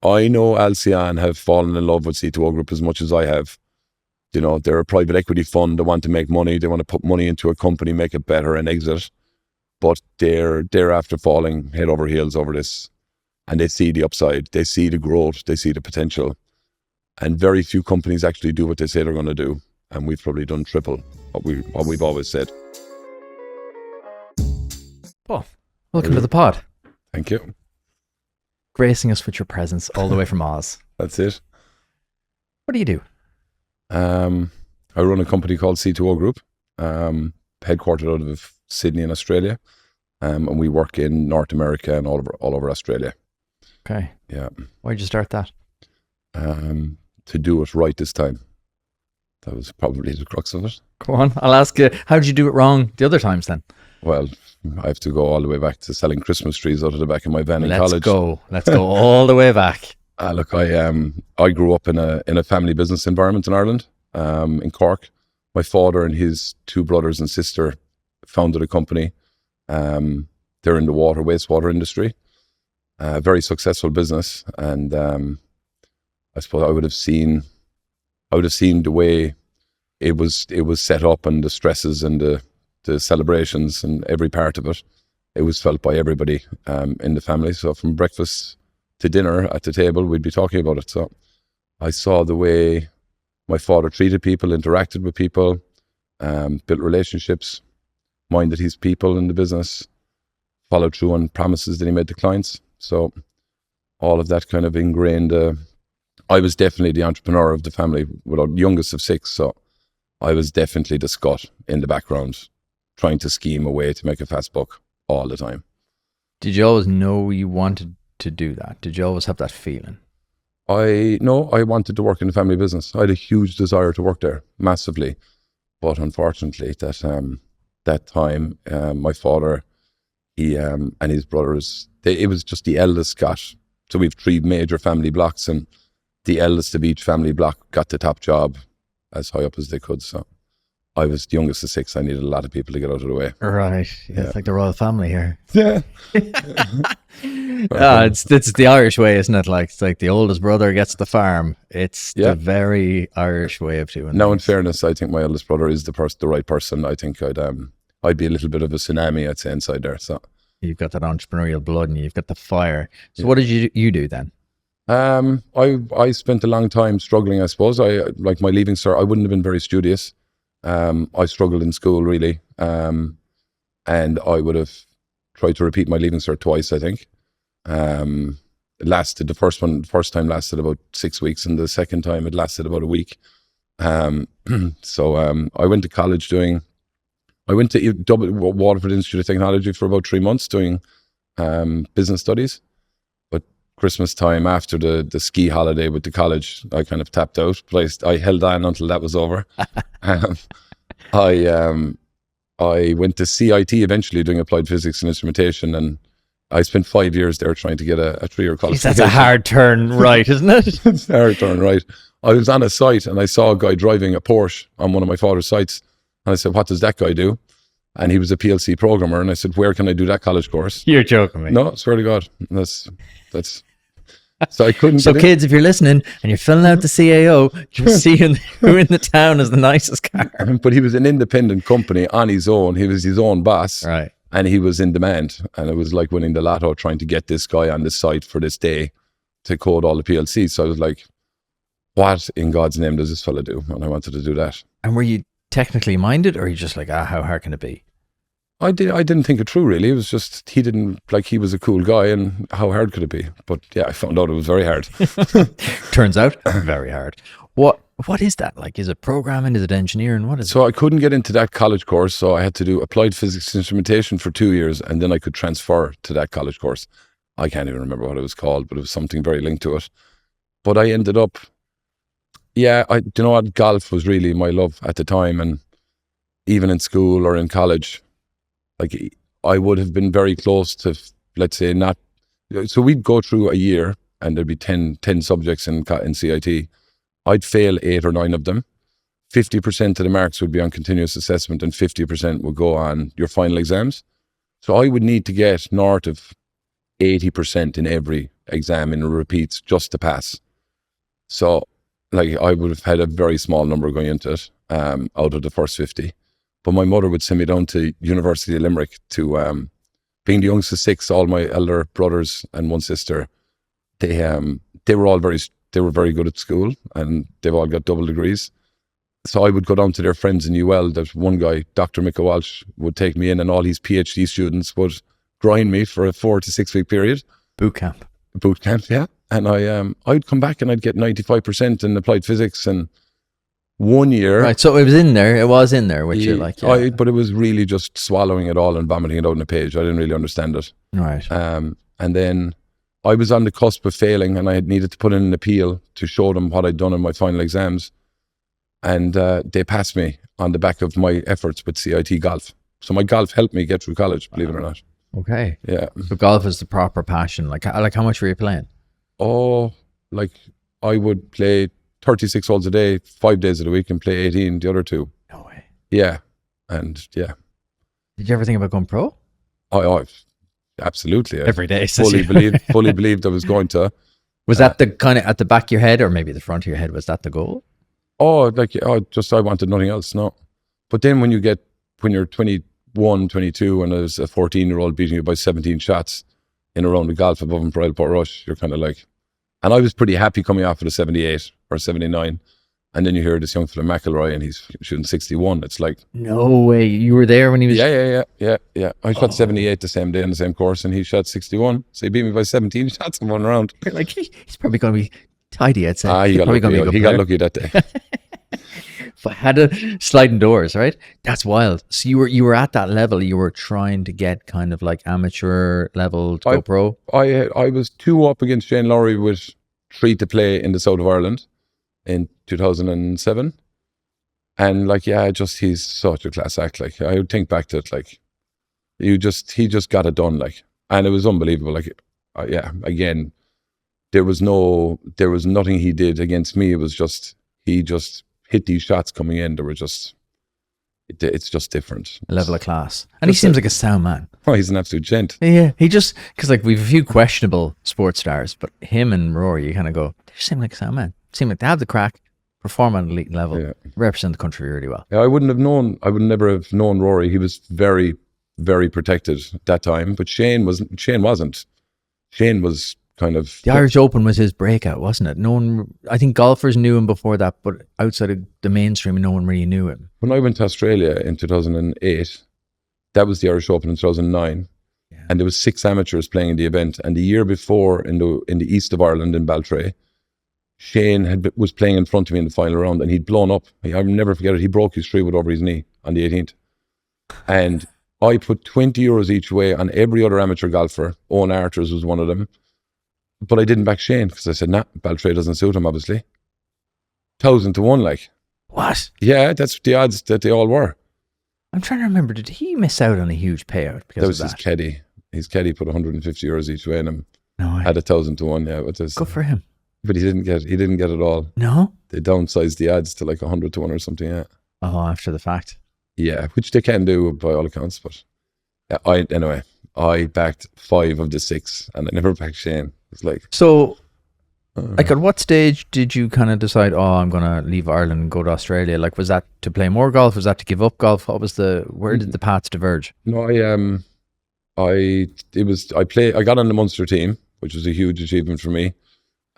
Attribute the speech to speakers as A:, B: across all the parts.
A: I know Alcian have fallen in love with C2O Group as much as I have. They're a private equity fund. They want to make money. They want to put money into a company, make it better and exit. But they're after falling head over heels over this. And they see the upside. They see the growth. They see the potential. And very few companies actually do what they say they're going to do. And we've probably done triple what we've always said.
B: Paul, welcome to the pod.
A: Thank you.
B: Gracing us with your presence all the way from Oz.
A: That's it.
B: What do you do?
A: I run a company called C2O Group, headquartered out of Sydney in Australia. And we work in North America and all over Australia.
B: Okay.
A: Yeah.
B: Why did you start that?
A: To do it right this time. That was probably the crux of it.
B: Go on. I'll ask you, how did you do it wrong the other times then?
A: Well, I have to go all the way back to selling Christmas trees out of the back of my van in college.
B: Let's go all the way back.
A: Look, I grew up in a family business environment in Ireland, in Cork. My father and his two brothers and sister founded a company. They're in the wastewater industry. Very successful business, and I suppose I would have seen the way it was set up and the stresses and the celebrations and every part of it. It was felt by everybody in the family. So from breakfast to dinner at the table, we'd be talking about it. So I saw the way my father treated people, interacted with people, built relationships, minded his people in the business, followed through on promises that he made to clients. So all of that kind of ingrained. I was definitely the entrepreneur of the family, without youngest of 6. So I was definitely the Scot in the background, trying to scheme a way to make a fast buck all the time.
B: Did you always know you wanted to do that? Did you always have that feeling?
A: I wanted to work in the family business. I had a huge desire to work there, massively. But unfortunately, that time, my father, he and his brothers, it was just the eldest Scot. So we have 3 major family blocks, and the eldest of each family block got the top job as high up as they could. So I was the youngest of 6. I needed a lot of people to get out of the way.
B: Right. Yeah. It's like the royal family here.
A: Yeah.
B: It's the Irish way, isn't it? It's like the oldest brother gets the farm. It's the very Irish way of doing it.
A: Now, in fairness, I think my eldest brother is the right person. I think I'd be a little bit of a tsunami, I'd say, inside there. So
B: you've got that entrepreneurial blood and you've got the fire. So what did you do then?
A: I spent a long time struggling, I suppose. Like my leaving cert, I wouldn't have been very studious. I struggled in school, really. And I would have tried to repeat my leaving cert twice, I think. The first time lasted about 6 weeks, and the second time it lasted about a week. So I went to college I went to Waterford Institute of Technology for about 3 months doing business studies. But Christmas time, after the ski holiday with the college, I kind of tapped out. But I held on until that was over. I went to CIT eventually, doing applied physics and instrumentation, and I spent 5 years there trying to get a 3-year qualification.
B: That's a hard turn right, isn't it?
A: It's a hard turn right. I was on a site and I saw a guy driving a Porsche on one of my father's sites. And I said, what does that guy do? And he was a PLC programmer. And I said, where can I do that college course?
B: You're joking me.
A: No, swear to God. That's so I couldn't.
B: So kids, if you're listening and you're filling out the CAO, just see who in the town is the nicest car.
A: But he was an independent company on his own. He was his own boss.
B: Right.
A: And he was in demand. And it was like winning the lotto, trying to get this guy on the site for this day to code all the PLCs. So I was like, what in God's name does this fella do? And I wanted to do that.
B: And were you technically minded, or are you just like, how hard can it be?
A: I didn't think it through, really. It was just, he was a cool guy, and how hard could it be? But yeah, I found out it was very hard.
B: Turns out very hard. What is that? Like, is it programming? Is it engineering? What is it?
A: So I couldn't get into that college course, so I had to do applied physics instrumentation for 2 years, and then I could transfer to that college course. I can't even remember what it was called, but it was something very linked to it. But I ended up, do you know what? Golf was really my love at the time, and even in school or in college, like I would have been very close to, let's say, not. So we'd go through a year, and there'd be 10 subjects in CIT. I'd fail 8 or 9 of them. 50% of the marks would be on continuous assessment, and 50% would go on your final exams. So I would need to get north of 80% in every exam in repeats just to pass. So like I would have had a very small number going into it out of the first 50. But my mother would send me down to University of Limerick to, being the youngest of 6, all my elder brothers and one sister, they were very good at school and they've all got double degrees. So I would go down to their friends in UL. There's one guy, Dr. Mick Walsh, would take me in, and all his PhD students would grind me for a 4 to 6 week period.
B: Boot camp,
A: yeah. And I'd come back and I'd get 95% in applied physics. And one year,
B: right? So it was in there, which you're like, yeah.
A: But it was really just swallowing it all and vomiting it out on a page. I didn't really understand it.
B: Right.
A: And then I was on the cusp of failing, and I had needed to put in an appeal to show them what I'd done in my final exams. And they passed me on the back of my efforts with CIT golf. So my golf helped me get through college, believe it or not.
B: Okay.
A: Yeah.
B: So golf is the proper passion. Like how much were you playing?
A: Oh, like I would play 36 holes a day, 5 days of the week, and play 18 the other 2.
B: No way.
A: Yeah. And yeah.
B: Did you ever think about going pro?
A: Oh, absolutely.
B: Every day.
A: Fully believed I was going to.
B: Was that the kind of at the back of your head, or maybe the front of your head? Was that the goal?
A: I wanted nothing else, no. But then when you're 21, 22, and there's a 14-year-old beating you by 17 shots in a round of golf above him for Port Rush, you're kind of like, and I was pretty happy coming off of the 78 or 79. And then you hear this young fella McIlroy and he's shooting 61. It's like,
B: no way. You were there when he was...
A: Yeah. I shot 78 the same day on the same course, and he shot 61. So he beat me by 17 shots in one round.
B: You're like, he's probably going to be tidy, I'd say.
A: He got lucky that day.
B: If I had a sliding doors, right? That's wild. So you were at that level. You were trying to get kind of like amateur level to go pro.
A: I was 2 up against Shane Lowry with 3 to play in the south of Ireland in 2007. And like, he's such a class act. Like, I would think back to it, like, he just got it done, like, and it was unbelievable. Like, again, there was nothing he did against me. It was just, he just hit these shots coming in. It's just different.
B: A level of class. And he seems like a sound man.
A: Oh, he's an absolute gent.
B: Yeah, because like we've a few questionable sports stars, but him and Rory, you kind of go, they seem like a sound man. Seem like they have the crack, perform on an elite level, represent the country really well.
A: Yeah, I would never have known Rory. He was very, very protected at that time, but Shane wasn't. Shane was kind of...
B: The Irish Open was his breakout, wasn't it? No one, I think golfers knew him before that, but outside of the mainstream, no one really knew him.
A: When I went to Australia in 2008, that was the Irish Open in 2009, and there was 6 amateurs playing in the event. And the year before, in the east of Ireland in Baltray, Shane was playing in front of me in the final round, and he'd blown up. I'll never forget it. He broke his 3-wood over his knee on the 18th. And I put €20 each way on every other amateur golfer. Owen Arthurs was one of them. But I didn't back Shane because I said, nah, Baltray doesn't suit him, obviously. 1,000 to 1, like.
B: What?
A: Yeah, that's the odds that they all were.
B: I'm trying to remember, did he miss out on a huge payout because
A: that was
B: of that?
A: His caddy. His caddy put €150 each way in him.
B: No way.
A: Had 1,000 to 1, yeah.
B: Good for him.
A: But he didn't get it all.
B: No?
A: They downsized the odds to like 100 to 1 or something, yeah.
B: Oh, after the fact.
A: Yeah, which they can do by all accounts, but I backed 5 of the 6 and I never backed Shane. It's like...
B: So, like at what stage did you kind of decide, I'm going to leave Ireland and go to Australia? Like, was that to play more golf? Was that to give up golf? Where did the paths diverge?
A: No, I got on the Munster team, which was a huge achievement for me.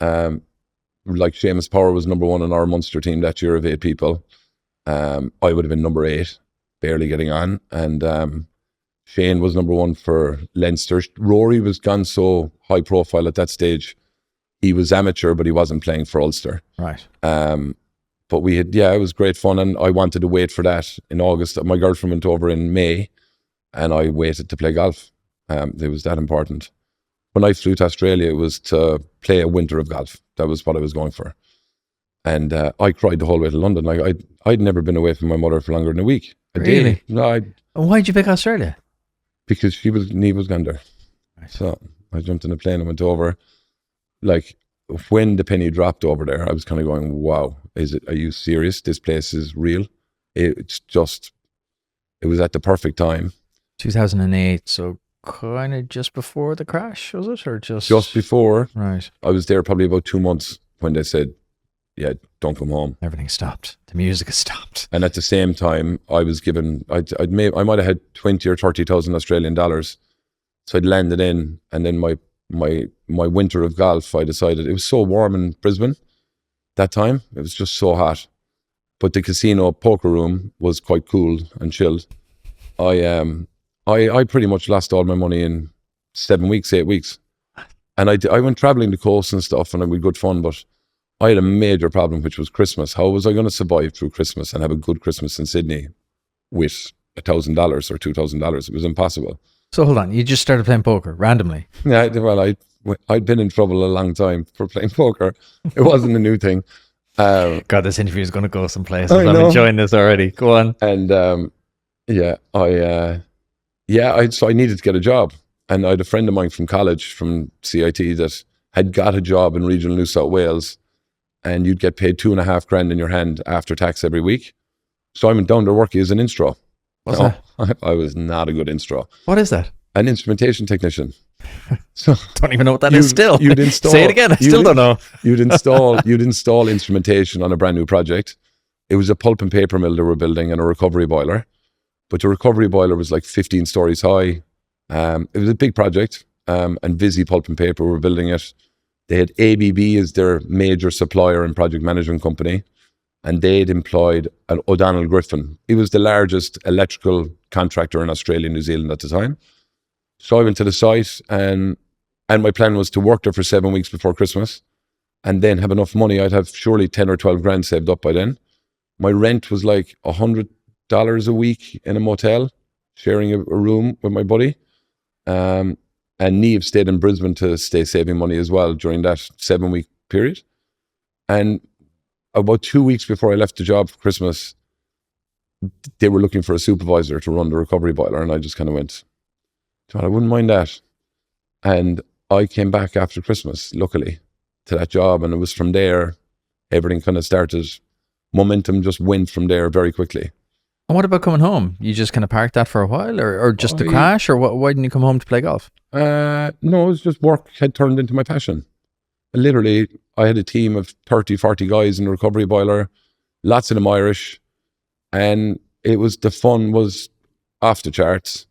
A: Like Seamus Power was number 1 on our Munster team that year of 8 people. I would have been number 8, barely getting on. And Shane was number 1 for Leinster. Rory was gone so high profile at that stage. He was amateur, but he wasn't playing for Ulster.
B: Right.
A: But it was great fun, and I wanted to wait for that in August. My girlfriend went over in May, and I waited to play golf. It was that important. When I flew to Australia, it was to play a winter of golf. That was what I was going for. And I cried the whole way to London. Like I'd never been away from my mother for longer than a week.
B: Really?
A: No.
B: And why'd you pick Australia?
A: Because Neve was gone there. Right. So I jumped in a plane and went over. Like when the penny dropped over there, I was kind of going, wow, are you serious? This place is real. It was at the perfect time.
B: 2008. So kind of just before the crash, was it? Or
A: Just before,
B: Right.
A: I was there probably about 2 months when they said, yeah, don't come home.
B: Everything stopped. The music has stopped.
A: And at the same time, I was given, I might have had 20 or 30,000 Australian dollars. So I'd landed in, and then my winter of golf, I decided, it was so warm in Brisbane that time. It was just so hot. But the casino poker room was quite cool and chilled. I pretty much lost all my money in 7 weeks, 8 weeks. And I went traveling the coast and stuff, and it was good fun, but I had a major problem, which was Christmas. How was I going to survive through Christmas and have a good Christmas in Sydney with $1,000 or $2,000? It was impossible.
B: So hold on, you just started playing poker randomly.
A: Yeah, well, I'd been in trouble a long time for playing poker. It wasn't a new thing.
B: God, this interview is going to go someplace.
A: I
B: I'm
A: know.
B: enjoying this already. Go on.
A: And so I needed to get a job. And I had a friend of mine from college, from CIT, that had got a job in regional New South Wales, and you'd get paid $2,500 in your hand after tax every week. So I went down there working as an instro.
B: What's that?
A: I was not a good instro.
B: What is that?
A: An instrumentation technician. So
B: Don't even know what that is still.
A: You'd install,
B: Say it again. I still don't know.
A: You'd install instrumentation on a brand new project. It was a pulp and paper mill they were building and a recovery boiler. But the recovery boiler was like 15 stories high. It was a big project. And Visi Pulp and Paper were building it. They had ABB as their major supplier and project management company. And they'd employed an O'Donnell Griffin. He was the largest electrical contractor in Australia and New Zealand at the time. So I went to the site, and my plan was to work there for 7 weeks before Christmas and then have enough money. I'd have surely 10 or 12 grand saved up by then. My rent was like $100 a week in a motel, sharing a room with my buddy. And Niamh stayed in Brisbane to stay saving money as well during that 7 week period. And about 2 weeks before I left the job for Christmas, they were looking for a supervisor to run the recovery boiler. And I just kind of went, I wouldn't mind that. And I came back after Christmas, luckily, to that job. And it was from there, everything kind of started. Momentum just went from there very quickly.
B: And what about coming home? You just kind of parked that for a while, or just the crash, or why didn't you come home to play golf?
A: No, it was just work had turned into my passion. Literally, I had a team of 30, 40 guys in the recovery boiler, lots of them Irish. And the fun was off the charts.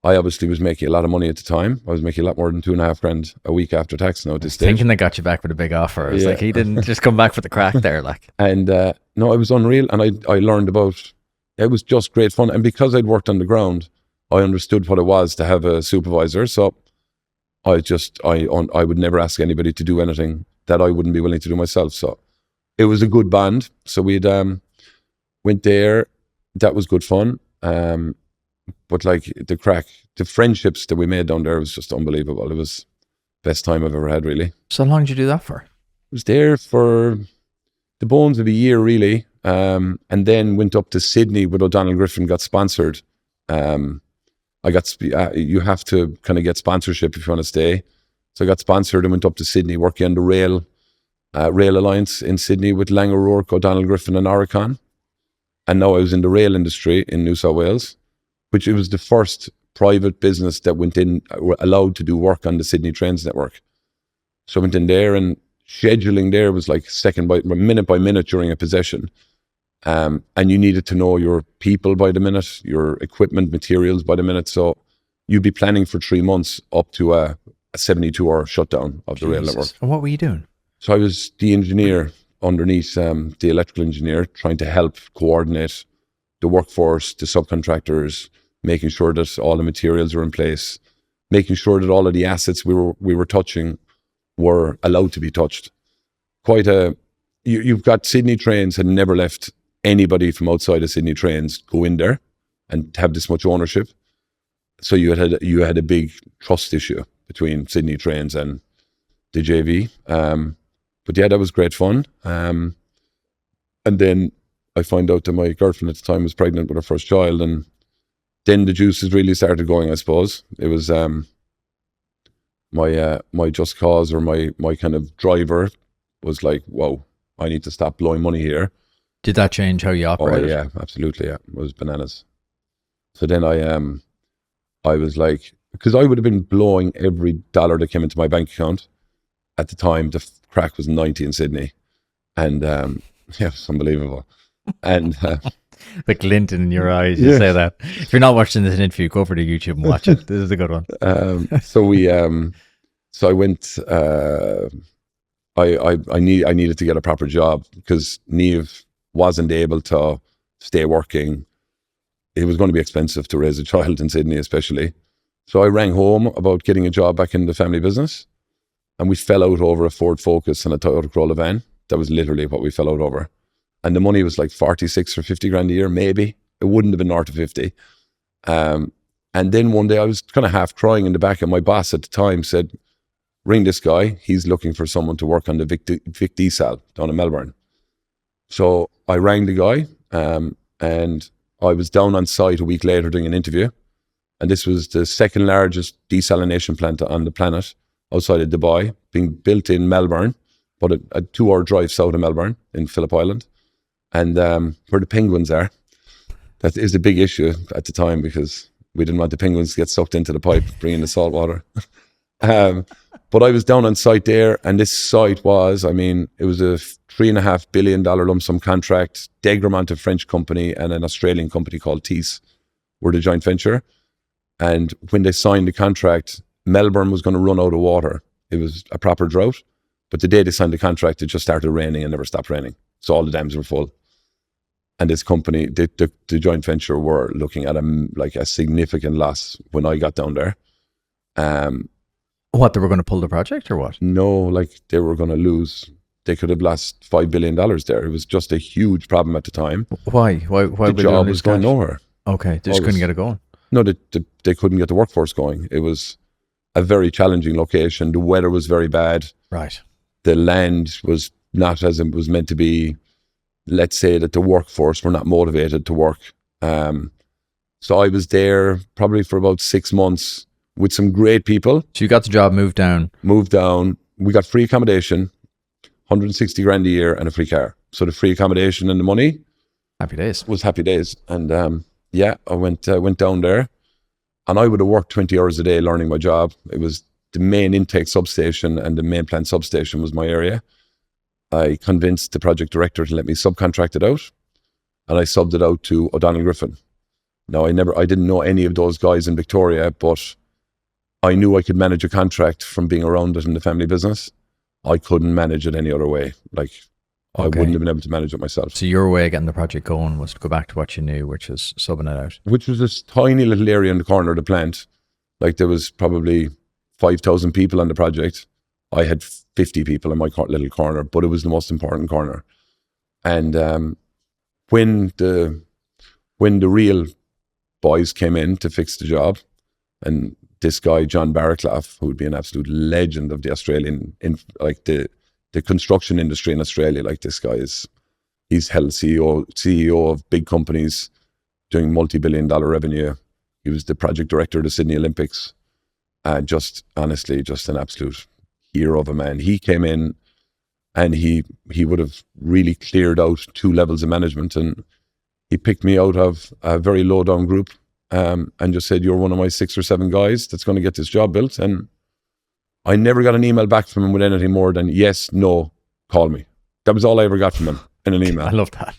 A: I obviously was making a lot of money at the time. I was making a lot more than $2,500 a week after tax now at this stage.
B: Thinking they got you back with a big offer. I was like, he didn't just come back for the crack there. Like,
A: and no, it was unreal. And I learned about, it was just great fun. And because I'd worked on the ground, I understood what it was to have a supervisor. So I would never ask anybody to do anything that I wouldn't be willing to do myself. So it was a good bond. So we'd went there. That was good fun. But like the friendships that we made down there was just unbelievable. It was the best time I've ever had, really.
B: So how long did you do that for?
A: I was there for the bones of a year, really. And then went up to Sydney with O'Donnell Griffin, got sponsored. You have to kind of get sponsorship if you want to stay. So I got sponsored and went up to Sydney, working on the Rail Alliance in Sydney with Lang O'Rourke, O'Donnell Griffin and Oricon. And now I was in the rail industry in New South Wales, which it was the first private business that went in, were allowed to do work on the Sydney Trains network. So I went in there, and scheduling there was like minute by minute during a possession. And you needed to know your people by the minute, your equipment, materials by the minute. So you'd be planning for 3 months up to a 72-hour shutdown of the rail network.
B: And what were you doing?
A: So I was the engineer underneath the electrical engineer, trying to help coordinate the workforce, the subcontractors, making sure that all the materials are in place, making sure that all of the assets we were touching were allowed to be touched. You've got Sydney Trains had never let anybody from outside of Sydney Trains go in there and have this much ownership. So you had a big trust issue between Sydney Trains and the JV. But yeah, that was great fun. And then I found out that my girlfriend at the time was pregnant with her first child, and then the juices really started going, I suppose. It was my just cause, or my kind of driver was like, whoa, I need to stop blowing money here.
B: Did that change how you operated?
A: Oh yeah, absolutely, yeah. It was bananas. So then I was like, because I would have been blowing every dollar that came into my bank account. At the time, the crack was 90 in Sydney. And yeah, it's unbelievable. And
B: The glint in your eyes, you say that. If you're not watching this interview, go for the YouTube and watch it. This is a good one.
A: So I went, I needed to get a proper job because Niamh wasn't able to stay working. It was going to be expensive to raise a child in Sydney, especially. So I rang home about getting a job back in the family business, and we fell out over a Ford Focus and a Toyota Corolla van. That was literally what we fell out over. And the money was like 46 or 50 grand a year, maybe. It wouldn't have been north of 50. And then one day I was kind of half crying in the back, and my boss at the time said, ring this guy. He's looking for someone to work on the Vic Diesel down in Melbourne. So I rang the guy, and I was down on site a week later doing an interview. And this was the second largest desalination plant on the planet outside of Dubai, being built in Melbourne, but a 2-hour drive south of Melbourne in Phillip Island. And where the penguins are. That is a big issue at the time because we didn't want the penguins to get sucked into the pipe, bringing the salt water. But I was down on site there, and this site was, I mean, it was a $3.5 billion lump sum contract. Degremont, a French company, and an Australian company called Thiess were the joint venture. And when they signed the contract, Melbourne was going to run out of water. It was a proper drought. But the day they signed the contract, it just started raining and never stopped raining. So all the dams were full. And this company, the joint venture, were looking at a significant loss when I got down there.
B: What, they were going to pull the project or what?
A: No, like they were going to lose. They could have lost $5 billion there. It was just a huge problem at the time.
B: Why
A: the job was going nowhere.
B: Okay, they just couldn't get it going.
A: No, they couldn't get the workforce going. It was a very challenging location. The weather was very bad.
B: Right.
A: The land was not as it was meant to be. Let's say that the workforce were not motivated to work. So I was there probably for about 6 months with some great people.
B: So you got the job, moved down.
A: We got free accommodation, 160 grand a year, and a free car. So the free accommodation and the money.
B: Happy days.
A: Was happy days. And yeah, I went down there, and I would have worked 20 hours a day learning my job. It was the main intake substation, and the main plant substation was my area. I convinced the project director to let me subcontract it out, and I subbed it out to O'Donnell Griffin. Now, I didn't know any of those guys in Victoria, but I knew I could manage a contract from being around it in the family business. I couldn't manage it any other way. Like, I wouldn't have been able to manage it myself.
B: So your way of getting the project going was to go back to what you knew, which was subbing it out.
A: Which was this tiny little area in the corner of the plant. Like, there was probably 5,000 people on the project. I had 50 people in my little corner, but it was the most important corner. And when the real boys came in to fix the job, and this guy, John Barraclough, who would be an absolute legend of the Australian, the construction industry in Australia, like this guy he's held CEO of big companies doing multi-billion-dollar revenue. He was the project director of the Sydney Olympics. Just an absolute hero of a man. He came in, and he would have really cleared out 2 levels of management, and he picked me out of a very low down group, and just said, you're one of my 6 or 7 guys that's going to get this job built. And I never got an email back from him with anything more than yes, no, call me. That was all I ever got from him in an email.
B: I love that.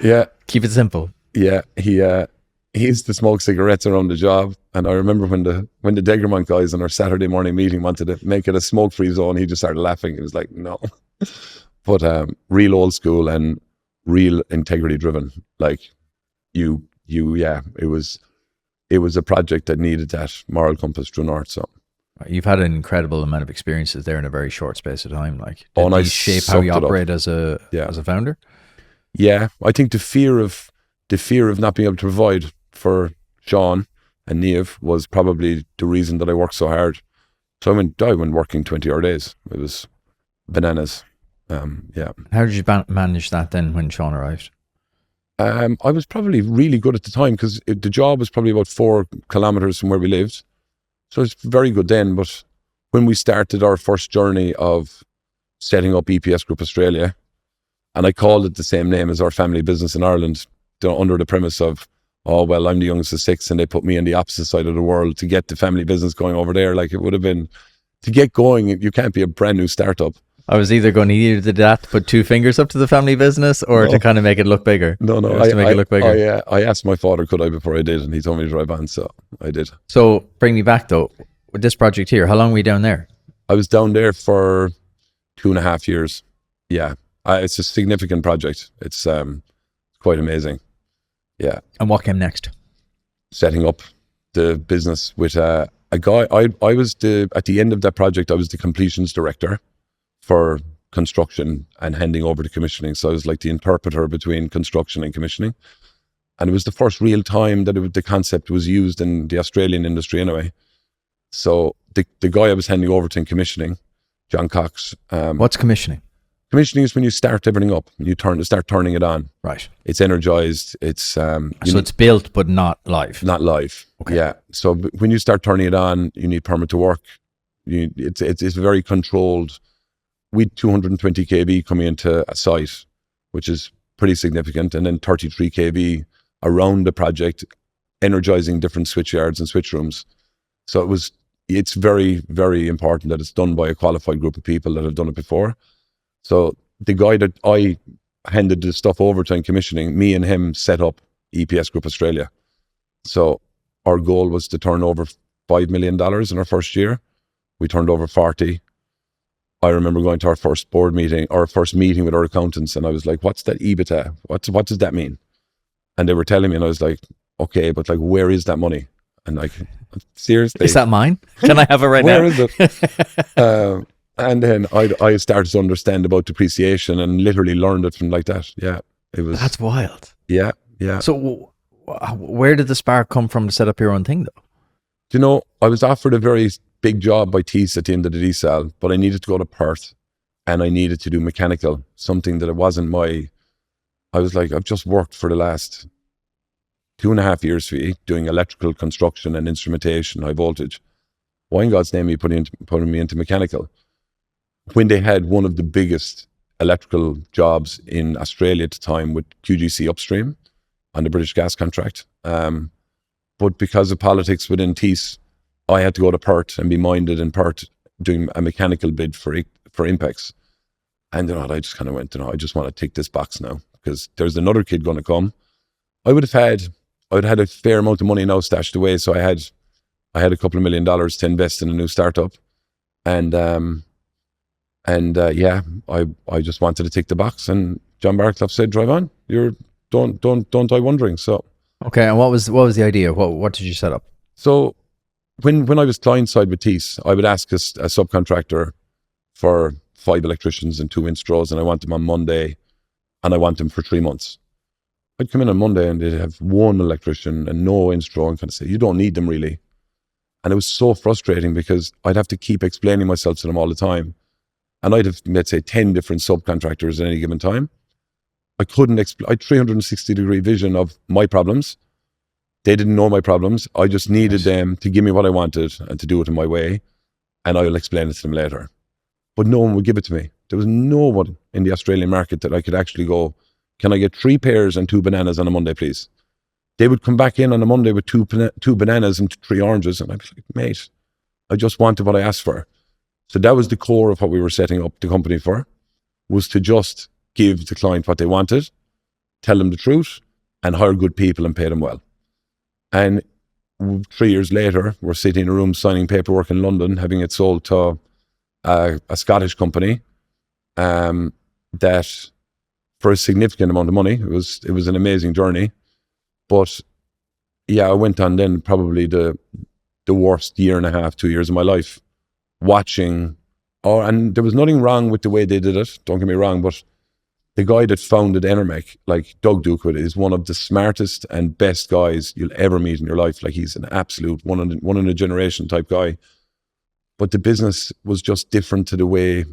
A: Yeah.
B: Keep it simple.
A: Yeah. He used to smoke cigarettes around the job. And I remember when the Degremont guys on our Saturday morning meeting wanted to make it a smoke-free zone, he just started laughing. He was like, no. But real old school and real integrity driven. Like it was a project that needed that moral compass true north. So
B: you've had an incredible amount of experiences there in a very short space of time. Like, did
A: these
B: shape how you operate as a founder?
A: Yeah, I think the fear of not being able to provide for Sean and Niamh was probably the reason that I worked so hard. So I went working 20-hour days. It was bananas. Yeah.
B: How did you manage that then when Sean arrived?
A: I was probably really good at the time because the job was probably about 4 kilometers from where we lived. So it's very good then. But when we started our first journey of setting up EPS Group Australia, and I called it the same name as our family business in Ireland, under the premise of oh, well, I'm the youngest of 6 and they put me on the opposite side of the world to get the family business going over there. Like it would have been, to get going, you can't be a brand new startup.
B: I was either going to either that to put 2 fingers up to the family business or to kind of make it look bigger.
A: No, I asked my father, could I, before I did, and he told me to drive on, so I did.
B: So bring me back though, with this project here, how long were you down there?
A: I was down there for 2.5 years. Yeah, it's a significant project. It's quite amazing. Yeah.
B: And what came next?
A: Setting up the business with a guy. I was at the end of that project, I was the completions director for construction and handing over to commissioning. So I was like the interpreter between construction and commissioning. And it was the first real time that the concept was used in the Australian industry anyway. So the guy I was handing over to in commissioning, John Cox.
B: What's commissioning?
A: Commissioning is when you start everything up. You start turning it on.
B: Right.
A: It's energized. It's so
B: it's built but not live.
A: Not live.
B: Okay.
A: Yeah. So when you start turning it on, you need permit to work. It's very controlled. We had 220 kV coming into a site, which is pretty significant, and then 33 kV around the project, energizing different switch yards and switch rooms. So it's very, very important that it's done by a qualified group of people that have done it before. So the guy that I handed the stuff over to in commissioning, me and him set up EPS Group Australia. So our goal was to turn over $5 million in our first year. We turned over 40. I remember going to our first board meeting, our first meeting with our accountants, and I was like, what's that EBITDA? What does that mean? And they were telling me, and I was like, okay, but like, where is that money? And like, seriously?
B: Is that mine? Can I have it right now?
A: Where is it? And then I started to understand about depreciation and literally learned it from like that. Yeah, it was.
B: That's wild.
A: Yeah, yeah.
B: So where did the spark come from to set up your own thing though?
A: You know, I was offered a very big job by Tees at the end of the desal, but I needed to go to Perth and I needed to do mechanical, something that it wasn't I was like, I've just worked for the last 2.5 years for you, doing electrical construction and instrumentation, high voltage. Why in God's name are you putting me into mechanical? When they had one of the biggest electrical jobs in Australia at the time with QGC Upstream on the British gas contract. But because of politics within Tees, I had to go to Perth and be minded in Perth doing a mechanical bid for Impex. And I just kind of went, I just want to tick this box now because there's another kid going to come. I'd had a fair amount of money now stashed away. So I had a couple of $1 million to invest in a new startup. And yeah, I just wanted to tick the box, and John Barclough said, "Drive on. Don't die wondering." So
B: okay, and what was the idea? What did you set up?
A: So when I was client side with Tees, I would ask a subcontractor for 5 electricians and 2 instros, and I want them on Monday, and I want them for 3 months. I'd come in on Monday and they'd have 1 electrician and no instro, and kind of say, "You don't need them really." And it was so frustrating because I'd have to keep explaining myself to them all the time. And I'd have, let's say, 10 different subcontractors at any given time. I couldn't I had 360-degree vision of my problems. They didn't know my problems. I just needed them to give me what I wanted and to do it in my way. And I'll explain it to them later. But no one would give it to me. There was no one in the Australian market that I could actually go, "Can I get 3 pears and 2 bananas on a Monday, please?" They would come back in on a Monday with 2 bananas and 3 oranges. And I'd be like, "Mate, I just wanted what I asked for." So that was the core of what we were setting up the company for, was to just give the client what they wanted, tell them the truth, and hire good people and pay them well. And 3 years later, we're sitting in a room signing paperwork in London, having it sold to a Scottish company that for a significant amount of money. It was an amazing journey. But yeah, I went on then probably the worst 1.5, 2 years of my life, watching, and there was nothing wrong with the way they did it, don't get me wrong, but the guy that founded Enermec, like Doug Duquid, is one of the smartest and best guys you'll ever meet in your life. Like, he's an absolute one in a generation type guy. But the business was just different to the way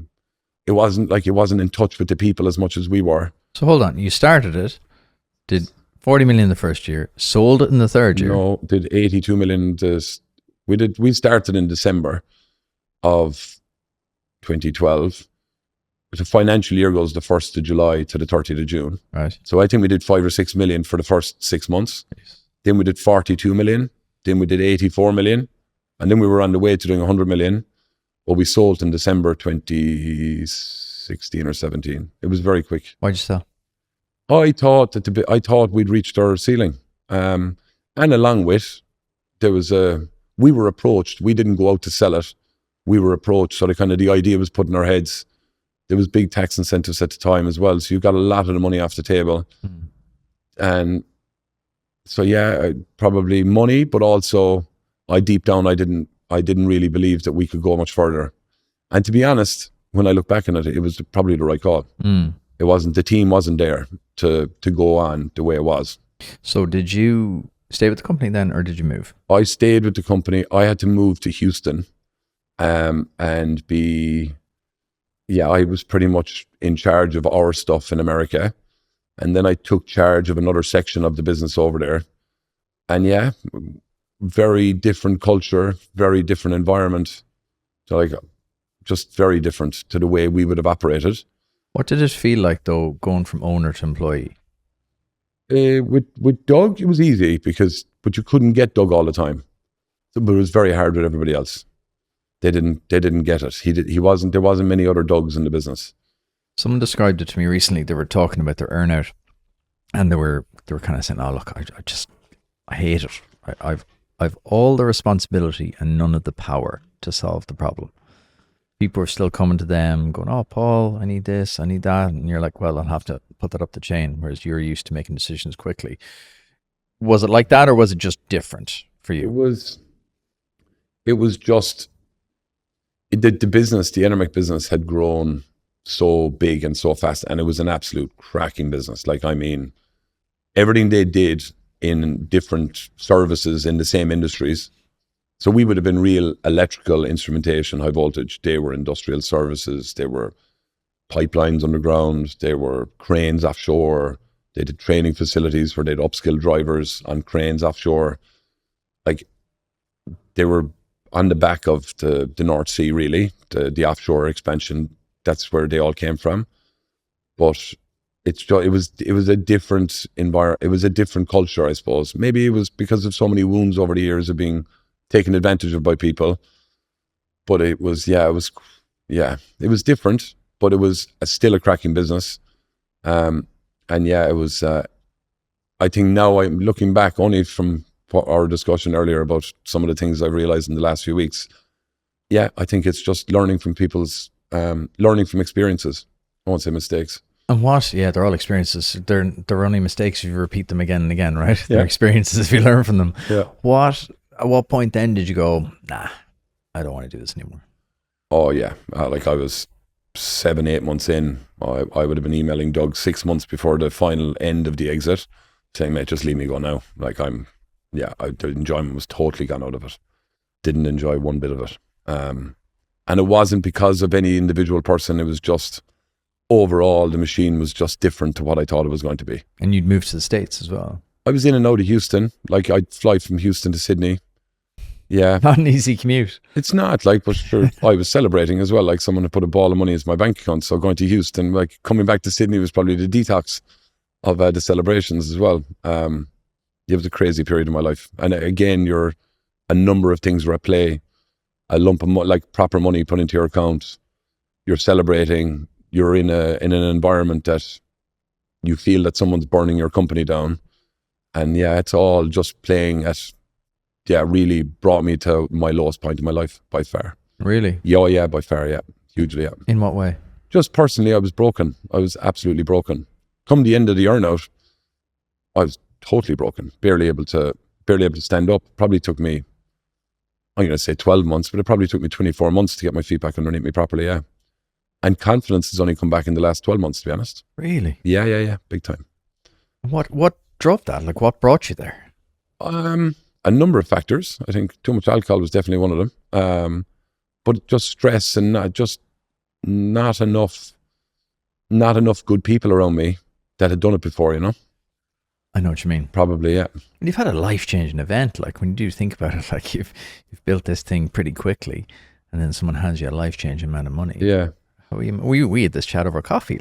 A: it wasn't in touch with the people as much as we were.
B: So hold on, you started it, did 40 million the first year, sold it in the third year.
A: No, did 82 million. We started in December of 2012. The financial year goes the 1st of July to the 30th of June.
B: Right.
A: So I think we did 5 or 6 million for the first 6 months.
B: Yes.
A: Then we did 42 million. Then we did 84 million. And then we were on the way to doing 100 million. But we sold in December 2016 or 17. It was very quick.
B: Why'd you sell?
A: I thought I thought we'd reached our ceiling. And along with, we were approached. We didn't go out to sell it. We were approached. So the idea was put in our heads. There was big tax incentives at the time as well. So you got a lot of the money off the table. And so, yeah, probably money, but also deep down, I didn't really believe that we could go much further. And to be honest, when I look back on it, it was probably the right call. It wasn't, the team wasn't there to go on the way it was.
B: So did you stay with the company then, or did you move?
A: I stayed with the company. I had to move to Houston I was pretty much in charge of our stuff in America. And then I took charge of another section of the business over there. And yeah, very different culture, very different environment. So just very different to the way we would have operated.
B: What did it feel like though, going from owner to employee?
A: With Doug, it was easy but you couldn't get Doug all the time. But it was very hard with everybody else. They didn't get it. There wasn't many other Dougs in the business.
B: Someone described it to me recently. They were talking about their earnout, and they were kind of saying, "Oh, look, I hate it. I've all the responsibility and none of the power to solve the problem." People are still coming to them going, "Oh, Paul, I need this, I need that," and you're like, "Well, I'll have to put that up the chain." Whereas you're used to making decisions quickly. Was it like that, or was it just different for you?
A: It was just the business. The Enermic business had grown so big and so fast, and it was an absolute cracking business. Everything they did in different services in the same industries. So we would have been real electrical instrumentation, high voltage. They were industrial services. They were pipelines underground. They were cranes offshore. They did training facilities where they'd upskill drivers on cranes offshore. They were on the back of the North Sea, really, the offshore expansion. That's where they all came from. But it was a different environment. It was a different culture, I suppose. Maybe it was because of so many wounds over the years of being taken advantage of by people. But it was different, but it was still a cracking business. It was, I think now I'm looking back only from our discussion earlier about some of the things I've realized in the last few weeks. Yeah, I think it's just learning from learning from experiences. I won't say mistakes.
B: And they're all experiences. They're only mistakes if you repeat them again and again, right? Yeah. They're experiences if you learn from them.
A: Yeah.
B: At what point then did you go, nah, I don't want to do this anymore?
A: Oh yeah. I was 7-8 months in. I would have been emailing Doug 6 months before the final end of the exit saying, "Mate, just leave me go now." The enjoyment was totally gone out of it. Didn't enjoy one bit of it. And it wasn't because of any individual person. It was just overall, the machine was just different to what I thought it was going to be.
B: And you'd moved to the States as well.
A: I was in and out of Houston. I'd fly from Houston to Sydney. Yeah.
B: Not an easy commute.
A: It's not, but sure, I was celebrating as well. Someone had put a ball of money into my bank account. So going to Houston, coming back to Sydney was probably the detox of the celebrations as well. It was a crazy period in my life. And again, a number of things were at play. A lump of proper money put into your account. You're celebrating. You're in an environment that you feel that someone's burning your company down. And yeah, it's all just playing really brought me to my lowest point in my life by far.
B: Really?
A: Yeah, by far, yeah. Hugely, yeah.
B: In what way?
A: Just personally, I was broken. I was absolutely broken. Come the end of the earnout, I was totally broken. Barely able to stand up. Probably took me, I'm going to say 12 months, but it probably took me 24 months to get my feet back underneath me properly, yeah. And confidence has only come back in the last 12 months, to be honest.
B: Really?
A: Yeah, big time.
B: What drove that? What brought you there?
A: A number of factors. I think too much alcohol was definitely one of them. But just stress and not enough good people around me that had done it before,
B: I know what you mean.
A: Probably, yeah.
B: And you've had a life-changing event. When you do think about it, you've built this thing pretty quickly, and then someone hands you a life-changing amount of money.
A: Yeah.
B: We had this chat over coffee.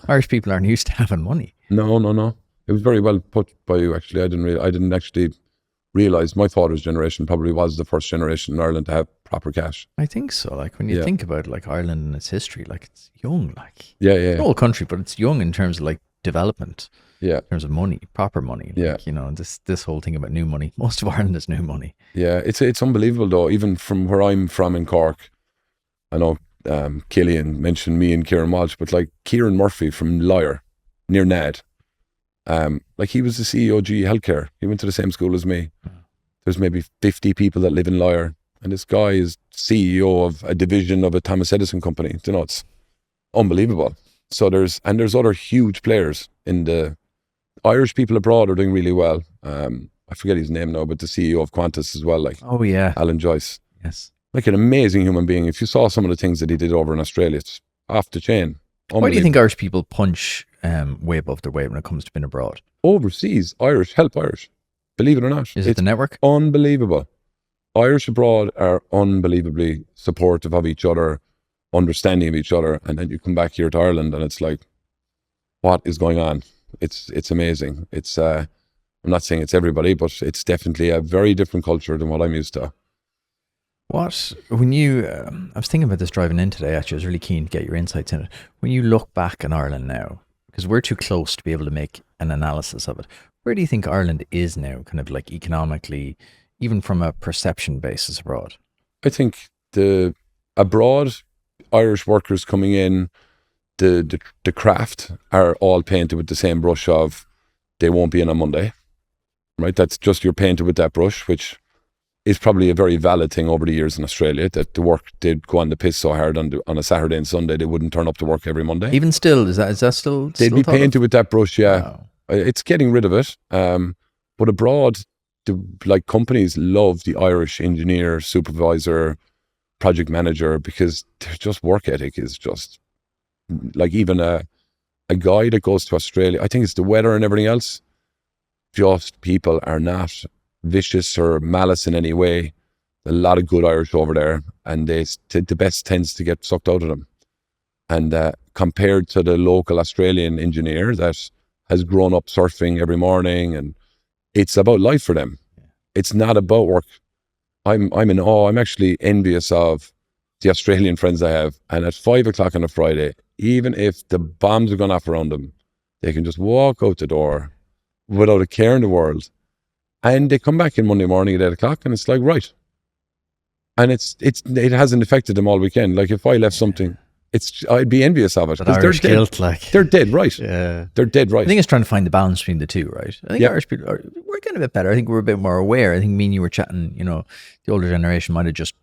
B: Irish people aren't used to having money.
A: No. It was very well put by you, actually. I didn't actually realize my father's generation probably was the first generation in Ireland to have proper cash.
B: I think so. Like when you
A: Yeah.
B: think about like Ireland and its history, like it's young, like
A: Yeah,
B: it's an
A: yeah,
B: old country, but it's young in terms of like development,
A: yeah,
B: in terms of money, proper money.
A: Yeah.
B: Like, you know, this whole thing about new money. Most of Ireland is new money.
A: yeah. It's unbelievable though. Even from where I'm from in Cork, I know Killian mentioned me and Kieran Walsh, but like Kieran Murphy from Lyre, near Nad, like he was the CEO of GE Healthcare. He went to the same school as me. There's maybe 50 people that live in Lyre, and this guy is CEO of a division of a Thomas Edison company. You know, it's unbelievable. So there's other huge players in the Irish people abroad are doing really well. I forget his name now, but the CEO of Qantas as well, like
B: Oh yeah.
A: Alan Joyce,
B: Yes.
A: like an amazing human being. If you saw some of the things that he did over in Australia, it's off the chain.
B: Why do you think Irish people punch way above their weight when it comes to being abroad?
A: Overseas, Irish help Irish, believe it or not.
B: Is it the network?
A: Unbelievable. Irish abroad are unbelievably supportive of each other, understanding of each other, and then you come back here to Ireland and it's like, what is going on? It's amazing. It's I'm not saying it's everybody, but it's definitely a very different culture than what I'm used to.
B: When you, I was thinking about this driving in today, actually, I was really keen to get your insights in it. When you look back on Ireland now, because we're too close to be able to make an analysis of it, where do you think Ireland is now, kind of like economically, even from a perception basis abroad?
A: I think the abroad Irish workers coming in, the craft are all painted with the same brush of they won't be in on Monday, right? That's just you're painted with that brush, which is probably a very valid thing over the years in Australia, that the work did go on the piss so hard on a Saturday and Sunday they wouldn't turn up to work every Monday.
B: Even still, is that still?
A: They'd be painted with that brush, yeah.
B: Wow.
A: It's getting rid of it. But abroad, like companies love the Irish engineer, supervisor, project manager, because their just work ethic is just like, even a guy that goes to Australia, I think it's the weather and everything else. Just people are not vicious or malice in any way. A lot of good Irish over there, and the best tends to get sucked out of them. And compared to the local Australian engineer that has grown up surfing every morning, and it's about life for them. It's not about work. I'm in awe. I'm actually envious of the Australian friends I have. And at 5 o'clock on a Friday, even if the bombs are going off around them, they can just walk out the door without a care in the world. And they come back in Monday morning at 8 o'clock, and it's like, right. And it hasn't affected them all weekend. Like if I left something, I'd be envious of it,
B: That
A: because
B: Irish
A: they're dead.
B: guilt, like.
A: They're dead right.
B: Yeah.
A: They're dead right.
B: I think it's trying to find the balance between the two, right? I think Irish people we're getting a bit better. I think we're a bit more aware. I think me and you were chatting, you know, the older generation might have just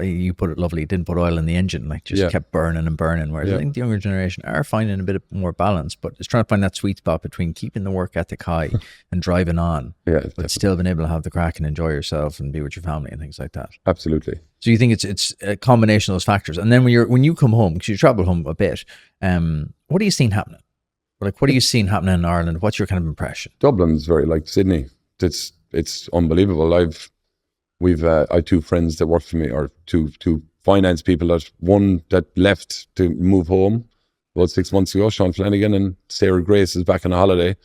B: you put it lovely, didn't put oil in the engine, like just kept burning and burning. Whereas I think the younger generation are finding a bit more balance, but it's trying to find that sweet spot between keeping the work ethic high and driving on, but still being able to have the crack and enjoy yourself and be with your family and things like that.
A: Absolutely.
B: So you think it's a combination of those factors. And then when you come home, because you travel home a bit, what are you seeing happening? Like, what are you seeing happening in Ireland? What's your kind of impression?
A: Dublin's very like Sydney. It's unbelievable. I have two friends that work for me, or two finance people. One that left to move home about 6 months ago, Sean Flanagan, and Sarah Grace is back on a holiday.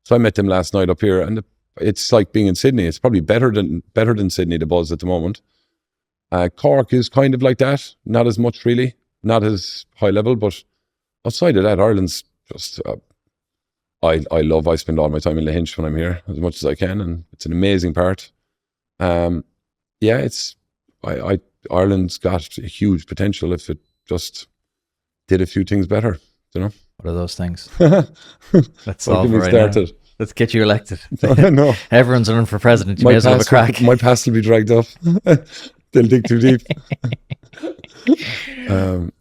A: So I met them last night up here, and it's like being in Sydney. It's probably better than Sydney, the buzz at the moment. Cork is kind of like that, not as much really, not as high level, but outside of that, Ireland's just, I spend all my time in Lahinch when I'm here, as much as I can, and it's an amazing part. Ireland's got a huge potential if it just did a few things better, you know?
B: What are those things? Let's solve it right now. Let's get you elected.
A: No.
B: Everyone's running for president. You may as well have a crack.
A: My past will be dragged up. They'll dig too deep.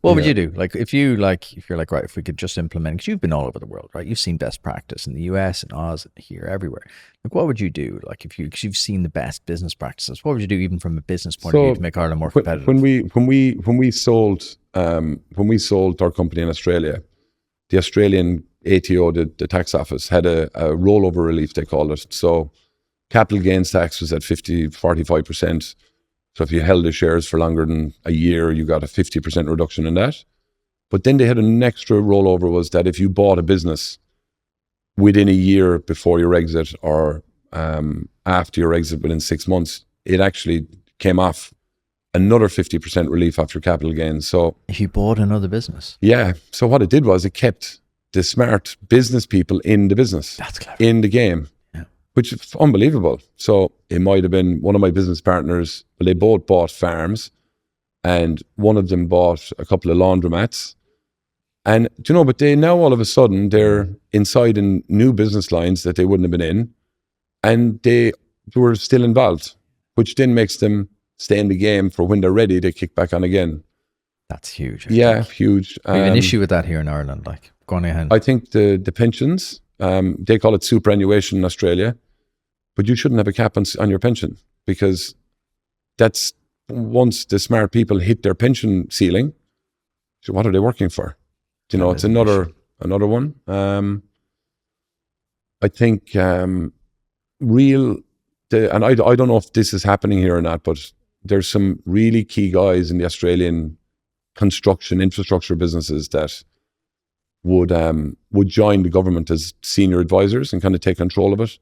B: What would you do? Like if you're like, right, if we could just implement, because you've been all over the world, right? You've seen best practice in the US and Oz and here, everywhere. Like what would you do? Like because you've seen the best business practices, what would you do even from a business point of view to make Ireland more competitive? When
A: we sold our company in Australia, the Australian ATO, the tax office, had a rollover relief, they called it. So capital gains tax was at 45%. So if you held the shares for longer than a year, you got a 50% reduction in that. But then they had an extra rollover, was that if you bought a business within a year before your exit, or after your exit within 6 months, it actually came off another 50% relief after capital gains. So
B: If you bought another business,
A: yeah, so what it did was it kept the smart business people in the business,
B: that's clever.
A: in the game,
B: Yeah.
A: which is unbelievable. So it might have been one of my business partners, but they both bought farms, and one of them bought a couple of laundromats. And do you know, but they now all of a sudden they're inside in new business lines that they wouldn't have been in, and they were still involved, which then makes them stay in the game for when they're ready, they kick back on again.
B: That's huge.
A: Yeah, huge.
B: We have an issue with that here in Ireland. Like, go on ahead.
A: I think the pensions, they call it superannuation in Australia, but you shouldn't have a cap on your pension, because that's once the smart people hit their pension ceiling, so what are they working for? You know,
B: That
A: it's
B: is an
A: another one. I think and I don't know if this is happening here or not, but there's some really key guys in the Australian construction infrastructure businesses that would join the government as senior advisors and kind of take control of it.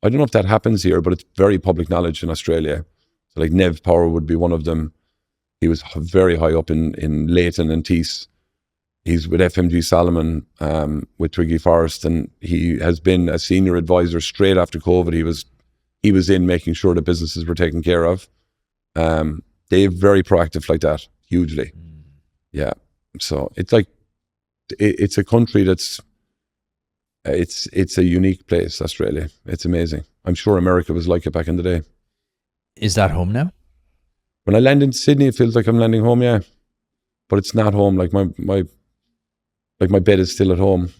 A: I don't know if that happens here, but it's very public knowledge in Australia. So like Nev Power would be one of them. He was very high up in Leighton and Tees. He's with FMG Salomon, with Twiggy Forrest, and he has been a senior advisor straight after COVID. He was in making sure the businesses were taken care of. They're very proactive like that, hugely. Yeah. So it's like, it's a country that's, it's a unique place, Australia. It's amazing. I'm sure America was like it back in the day.
B: Is that home now?
A: When I land in Sydney, it feels like I'm landing home, yeah. But it's not home. Like my bed is still at home.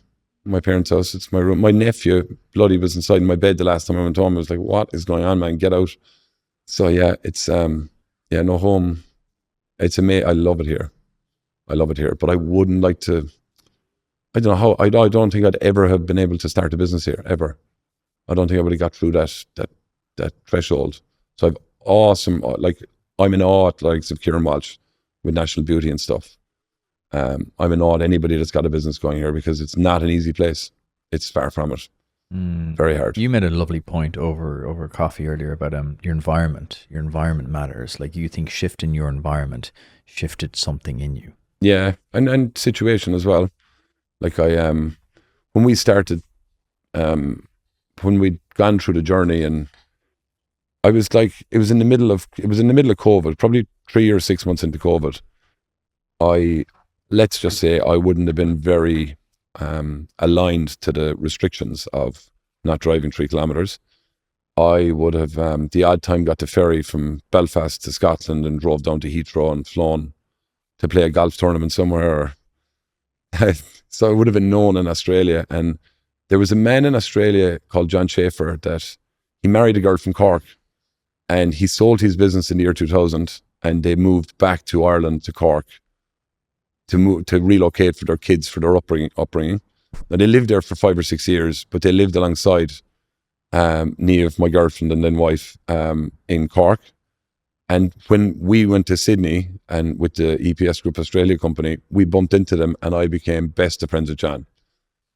A: My parents' house, it's my room. My nephew, bloody, was inside my bed the last time I went home. I was like, what is going on, man? Get out. So yeah, it's, no home. It's amazing. I love it here. I love it here. But I wouldn't like to, I don't know how, I don't think I'd ever have been able to start a business here, ever. I don't think I would have got through that threshold. So I've awesome, like, I'm in awe at likes of Kieran Walsh with National Beauty and stuff. I'm in awe at anybody that's got a business going here, because it's not an easy place. It's far from it. Very hard.
B: You made a lovely point over coffee earlier about your environment. Your environment matters. Like, you think shifting your environment shifted something in you.
A: Yeah, and situation as well. Like when we started, when we'd gone through the journey, and I was like, it was in the middle of COVID, probably 3 or 6 months into COVID. Let's just say I wouldn't have been very aligned to the restrictions of not driving 3 kilometers. I would have the odd time got the ferry from Belfast to Scotland and drove down to Heathrow and flown to play a golf tournament somewhere. So I would have been known in Australia. And there was a man in Australia called John Schaefer that he married a girl from Cork, and he sold his business in the year 2000, and they moved back to Ireland, to Cork, to relocate for their kids, for their upbringing. Now, they lived there for 5 or 6 years, but they lived alongside Niamh, my girlfriend and then wife, in Cork. And when we went to Sydney and with the EPS Group Australia company, we bumped into them, and I became best of friends with John.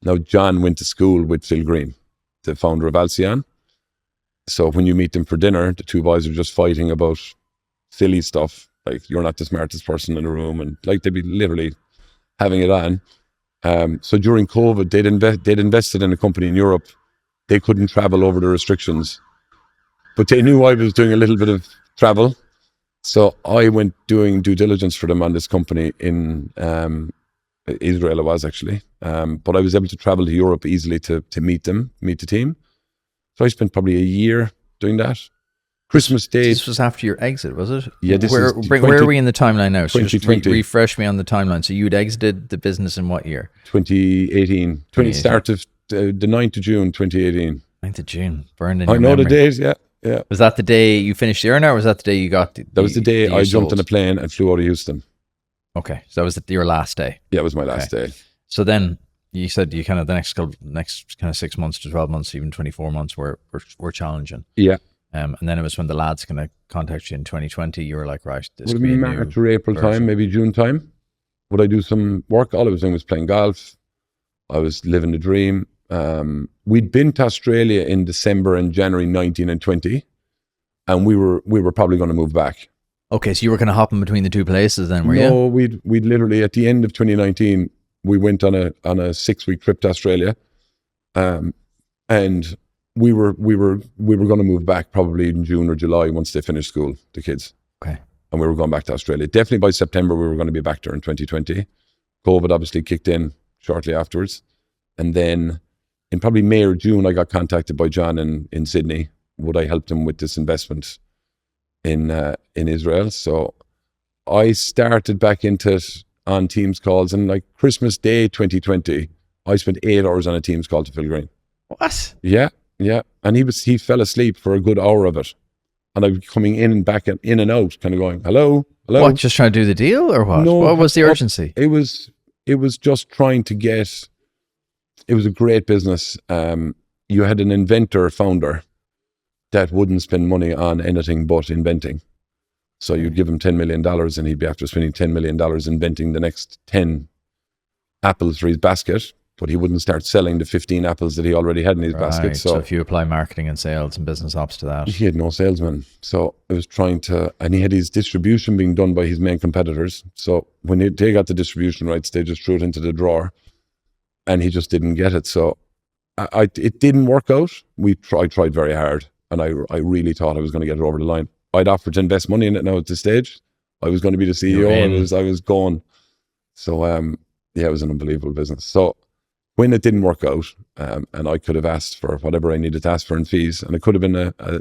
A: Now, John went to school with Phil Green, the founder of Alcion. So when you meet them for dinner, the two boys are just fighting about silly stuff, like you're not the smartest person in the room, and like they'd be literally having it on. So during COVID, they'd invested in a company in Europe. They couldn't travel over the restrictions, but they knew I was doing a little bit of travel. So I went doing due diligence for them on this company in Israel, it was actually. But I was able to travel to Europe easily to meet them, meet the team. So I spent probably a year doing that. Christmas Day.
B: This was after your exit, was it?
A: Yeah,
B: where are we in the timeline now? So just
A: 2020.
B: refresh me on the timeline. So you'd exited the business in what year?
A: 2018. Start of the 9th of June, 2018.
B: 9th of June. Burned in
A: I
B: your
A: know
B: memory.
A: the days, yeah. Yeah.
B: Was that the day you finished the earnout, or was that the day you got
A: That was the day I jumped on
B: sold?
A: a plane and flew out of Houston.
B: Okay, so that was your last day.
A: Yeah, it was my last day.
B: So then you said you kind of the next kind of 6 months to 12 months, even 24 months were challenging.
A: Yeah.
B: And then it was when the lads kind of contacted you in 2020. You were like, right, this
A: Would
B: could
A: it
B: be
A: be
B: a new
A: March or April
B: version.
A: time, maybe June time? Would I do some work? All I was doing was playing golf. I was living the dream. We'd been to Australia in December and January 19 and 20, and we were probably going to move back.
B: Okay, so you were kind of hopping between the two places then, were you?
A: No, we'd literally at the end of 2019 we went on a 6-week trip to Australia, and we were going to move back probably in June or July once they finished school, the kids.
B: Okay.
A: And we were going back to Australia. Definitely by September we were going to be back there in 2020. COVID obviously kicked in shortly afterwards, and then in probably May or June I got contacted by John in Sydney. Would I help him with this investment in Israel? So I started back into it on Teams calls, and like Christmas Day 2020, I spent 8 hours on a Teams call to Phil Green.
B: What?
A: Yeah. And he fell asleep for a good hour of it. And I was coming in and back and in and out, kind of going, hello.
B: What, just trying to do the deal or what?
A: No,
B: what was the urgency?
A: It was just trying to get, it was a great business. You had an inventor founder that wouldn't spend money on anything but inventing. So you'd give him $10 million and he'd be after spending $10 million inventing the next 10 apples for his basket, but he wouldn't start selling the 15 apples that he already had in his basket.
B: So if you apply marketing and sales and business ops to that.
A: He had no salesman. So it was and he had his distribution being done by his main competitors. So when they got the distribution rights, they just threw it into the drawer and he just didn't get it. So it didn't work out. I tried very hard. And I really thought I was going to get it over the line. I'd offered to invest money in it now at this stage. I was going to be the CEO and I was gone. So, it was an unbelievable business. So when it didn't work out, and I could have asked for whatever I needed to ask for in fees, and it could have been a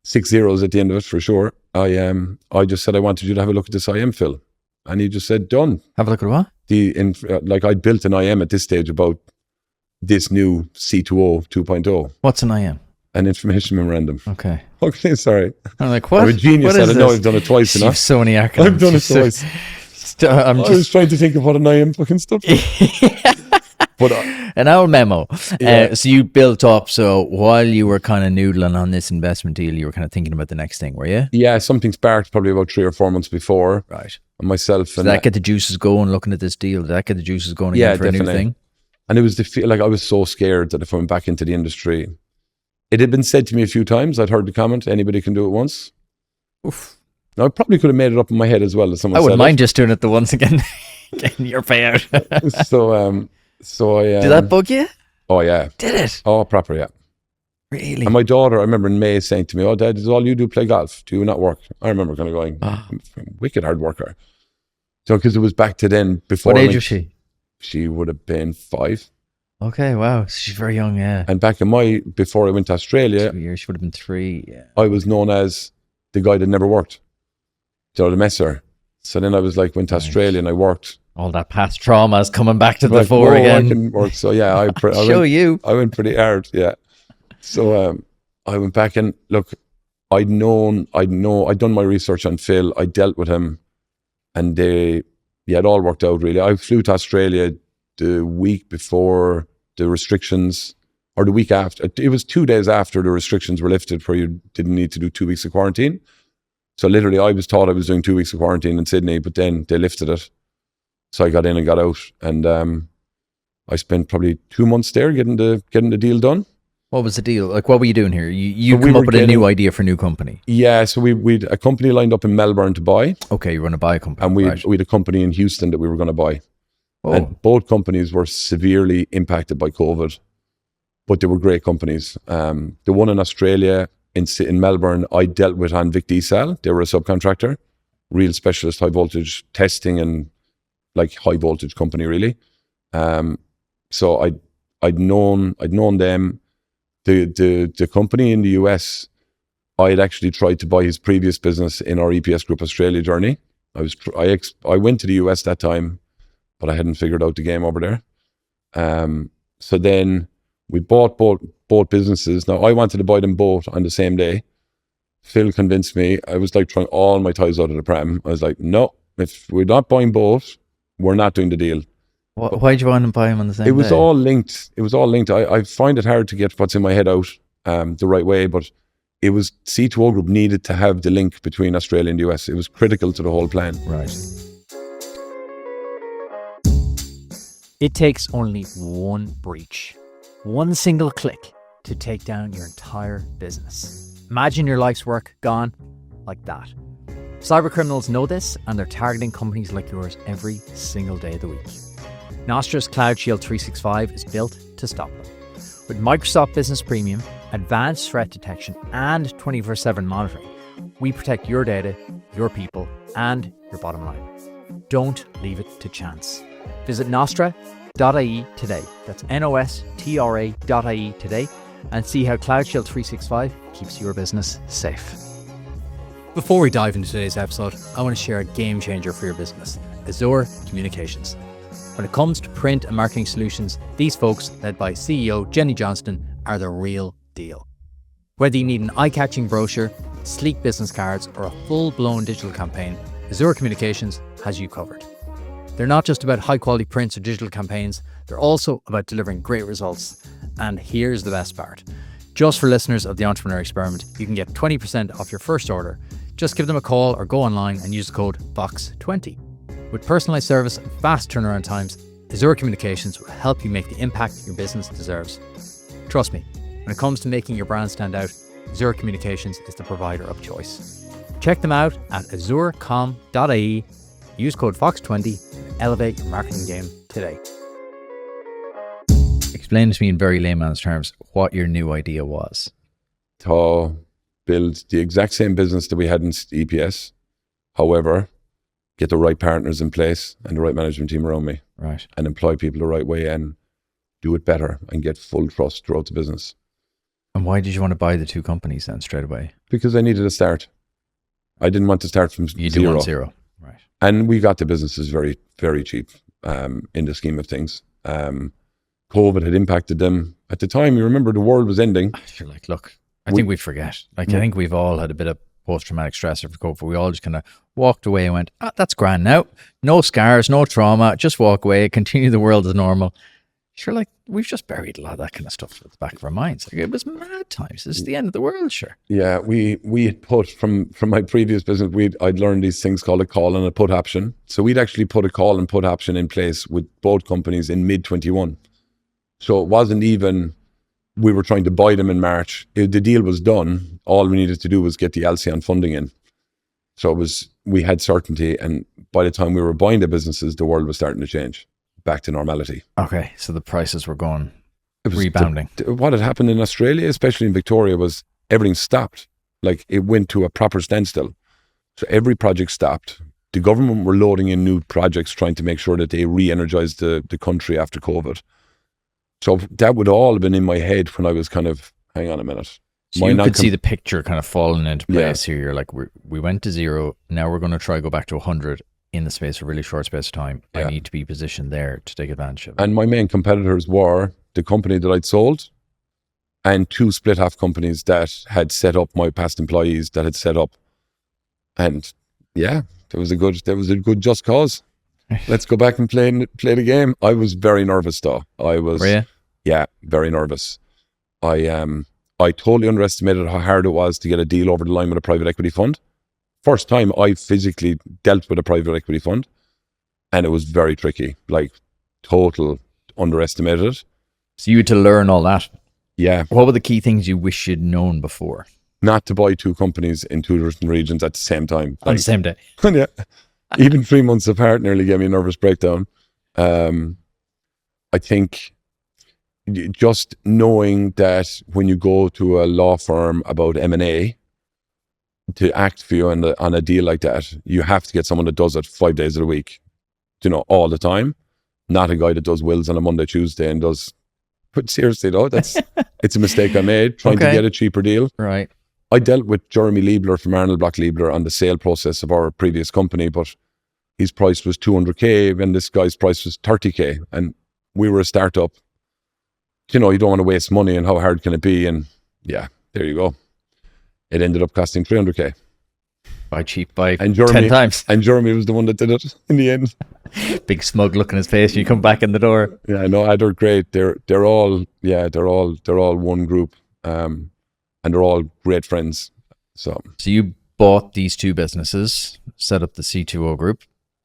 A: 6 zeros at the end of it for sure. I just said, I wanted you to have a look at this IM, Phil. And he just said, done.
B: Have a look at what?
A: I built an IM at this stage about this new C2O 2.0.
B: What's an IM?
A: An information memorandum.
B: Okay,
A: sorry.
B: I'm like, what?
A: I'm a genius. I know I've done it twice enough.
B: So many acronyms.
A: I've done it twice. I was trying to think of what an IM fucking stuff is. But
B: an old memo.
A: Yeah.
B: So you built up. So while you were kind of noodling on this investment deal, you were kind of thinking about the next thing, were you?
A: Yeah, something sparked probably about 3 or 4 months before.
B: Right.
A: And myself.
B: Did that get the juices going looking at this deal? Did that get the juices going again for
A: definitely.
B: a new thing?
A: And it was I was so scared that if I went back into the industry, it had been said to me a few times. I'd heard the comment, anybody can do it once.
B: Oof.
A: Now, I probably could have made it up in my head as well as someone
B: I
A: said
B: wouldn't mind just doing it the once again, getting your payout.
A: So I...
B: Did that bug you?
A: Oh, yeah.
B: Did it?
A: Oh, proper, yeah.
B: Really?
A: And my daughter, I remember in May saying to me, oh, Dad, is all you do play golf? Do you not work? I remember kind of going, I'm a wicked hard worker. So, because it was back to then before...
B: What age was she?
A: She would have been 5.
B: Okay, wow. She's very young, yeah.
A: And back before I went to Australia...
B: 2 years, she would have been 3, yeah.
A: I was known as the guy that never worked. So the messer. So then I was like, went to Australia and I worked.
B: All that past trauma is coming back to the fore again.
A: I can work. So yeah, I went pretty hard, yeah. So I went back and look, I'd done my research on Phil. I dealt with him and it all worked out really. I flew to Australia the week before the restrictions, or the week after. It was 2 days after the restrictions were lifted where you didn't need to do 2 weeks of quarantine. So literally I was taught I was doing 2 weeks of quarantine in Sydney, but then they lifted it. So I got in and got out, and I spent probably 2 months there getting the deal done.
B: What was the deal? Like, what were you doing here? You come up with a new idea for a new company.
A: Yeah, so we'd a company lined up in Melbourne to buy.
B: Okay, you were going to buy a company.
A: And we had a company in Houston that we were going to buy. Oh. And both companies were severely impacted by COVID, but they were great companies. The one in Australia, in Melbourne, I dealt with on Vic Diesel. They were a subcontractor, real specialist high voltage testing and like high voltage company really. So I'd known them. The company in the US, I had actually tried to buy his previous business in our EPS Group Australia journey. I went to the US that time, but I hadn't figured out the game over there. So then we bought both businesses. Now I wanted to buy them both on the same day. Phil convinced me. I was like throwing all my ties out of the pram. I was like, no, if we're not buying both, we're not doing the deal.
B: Why did you want to buy them on the same day?
A: It was all linked. I find it hard to get what's in my head out the right way, but it was C2O Group needed to have the link between Australia and the US. It was critical to the whole plan.
B: Right.
C: It takes only one breach, One single click to take down your entire business. Imagine your life's work gone like that. Cybercriminals know this, and they're targeting companies like yours every single day of the week. Nostra's Cloud Shield 365 is built to stop them. With Microsoft Business Premium, advanced threat detection, and 24/7 monitoring, we protect your data, your people, and your bottom line. Don't leave it to chance. Visit nostra.ie today. That's nostra.ie today, and see how Cloud Shield 365 keeps your business safe. Before we dive into today's episode, I want to share a game changer for your business, Azure Communications. When it comes to print and marketing solutions, these folks, led by CEO Jenny Johnston, are the real deal. Whether you need an eye-catching brochure, sleek business cards, or a full-blown digital campaign, Azure Communications has you covered. They're not just about high-quality prints or digital campaigns, they're also about delivering great results. And here's the best part. Just for listeners of the Entrepreneur Experiment, you can get 20% off your first order. Just give them a call or go online and use the code VOX20. With personalized service and fast turnaround times, Azure Communications will help you make the impact your business deserves. Trust me, when it comes to making your brand stand out, Azure Communications is the provider of choice. Check them out at azurecom.ie. Use code VOX20 and elevate your marketing game today.
B: Explain to me in very layman's terms what your new idea was.
A: To build the exact same business that we had in EPS. However, get the right partners in place and the right management team around me.
B: Right.
A: And employ people the right way and do it better and get full trust throughout the business.
B: And why did you want to buy the two companies then straight away?
A: Because I needed a start. I didn't want to start from
B: You
A: zero.
B: do want zero. Right.
A: And we got the businesses very, very cheap in the scheme of things. COVID had impacted them. At the time, you remember the world was ending.
B: You're like, look, I think we'd forget. I think we've all had a bit of post-traumatic stress after COVID. We all just kind of walked away and went, that's grand now. No scars, no trauma. Just walk away, continue the world as normal. Sure, like, we've just buried a lot of that kind of stuff at the back of our minds. Like, it was mad times. This is the end of the world, sure.
A: Yeah, we had put, from my previous business, I'd learned these things called a call and a put option. So we'd actually put a call and put option in place with both companies in mid-21. So it wasn't even, we were trying to buy them in March. The deal was done. All we needed to do was get the Alcyon funding in. So we had certainty. And by the time we were buying the businesses, the world was starting to change back to normality.
B: Okay, so the prices were going, rebounding.
A: What had happened in Australia, especially in Victoria, was everything stopped. Like, it went to a proper standstill. So every project stopped. The government were loading in new projects, trying to make sure that they re-energized the country after COVID. So that would all have been in my head when I was kind of, hang on a minute.
B: So you could see the picture kind of falling into place here. You're like, we went to zero. Now we're going to try go back to 100 in the space of a really short space of time. I need to be positioned there to take advantage of it.
A: And my main competitors were the company that I'd sold and two split half companies that had set up, my past employees that had set up. And yeah, there was a good just cause. Let's go back and play the game. I was very nervous though.
B: Were you?
A: Yeah, very nervous. I totally underestimated how hard it was to get a deal over the line with a private equity fund. First time I physically dealt with a private equity fund, and it was very tricky, like total underestimated.
B: So you had to learn all that.
A: Yeah.
B: What were the key things you wish you'd known before?
A: Not to buy two companies in two different regions at the same time.
B: On the same day.
A: Yeah. Even 3 months apart nearly gave me a nervous breakdown. I think just knowing that when you go to a law firm about M&A to act for you on a deal like that, you have to get someone that does it 5 days of the week, all the time. Not a guy that does wills on a Monday, Tuesday and does. But seriously though, it's a mistake I made trying to get a cheaper deal.
B: Right.
A: I dealt with Jeremy Liebler from Arnold Block Liebler on the sale process of our previous company, but his price was 200K and this guy's price was 30K. And we were a startup. You don't want to waste money, and how hard can it be? And yeah, there you go. It ended up costing 300K.
B: Buy cheap by
A: and Jeremy,
B: 10 times.
A: And Jeremy was the one that did it in the end.
B: Big smug look in his face. You come back in the door.
A: Yeah, no, they're great. They're all one group. And they're all great friends. So
B: you bought these two businesses, set up the C2O Group,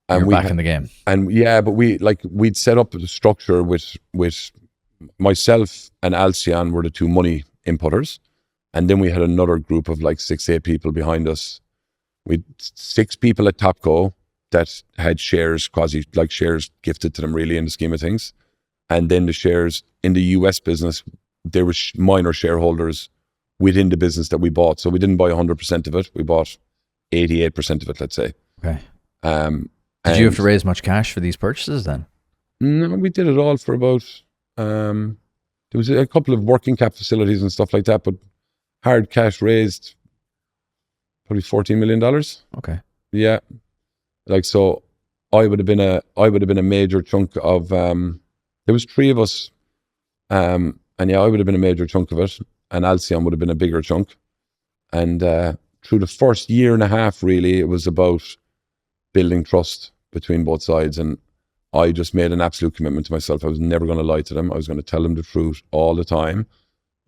B: and you're back in the game.
A: And yeah, but we'd set up the structure with myself and Alcian were the two money inputters. And then we had another group of like 6-8 people behind us. We had 6 people at Topco that had shares, quasi like shares gifted to them really in the scheme of things. And then the shares in the US business, there were minor shareholders within the business that we bought. So we didn't buy 100% of it. We bought 88% of it, let's say.
B: Okay. Did you have to raise much cash for these purchases then?
A: No, we did it all for about, there was a couple of working cap facilities and stuff like that, but hard cash raised probably $14 million.
B: Okay.
A: Yeah. Like, so I would have been a major chunk of, there was 3 of us. And yeah, I would have been a major chunk of it. And Alcian would have been a bigger chunk. And through the first year and a half, really, it was about building trust between both sides. And I just made an absolute commitment to myself. I was never going to lie to them. I was going to tell them the truth all the time.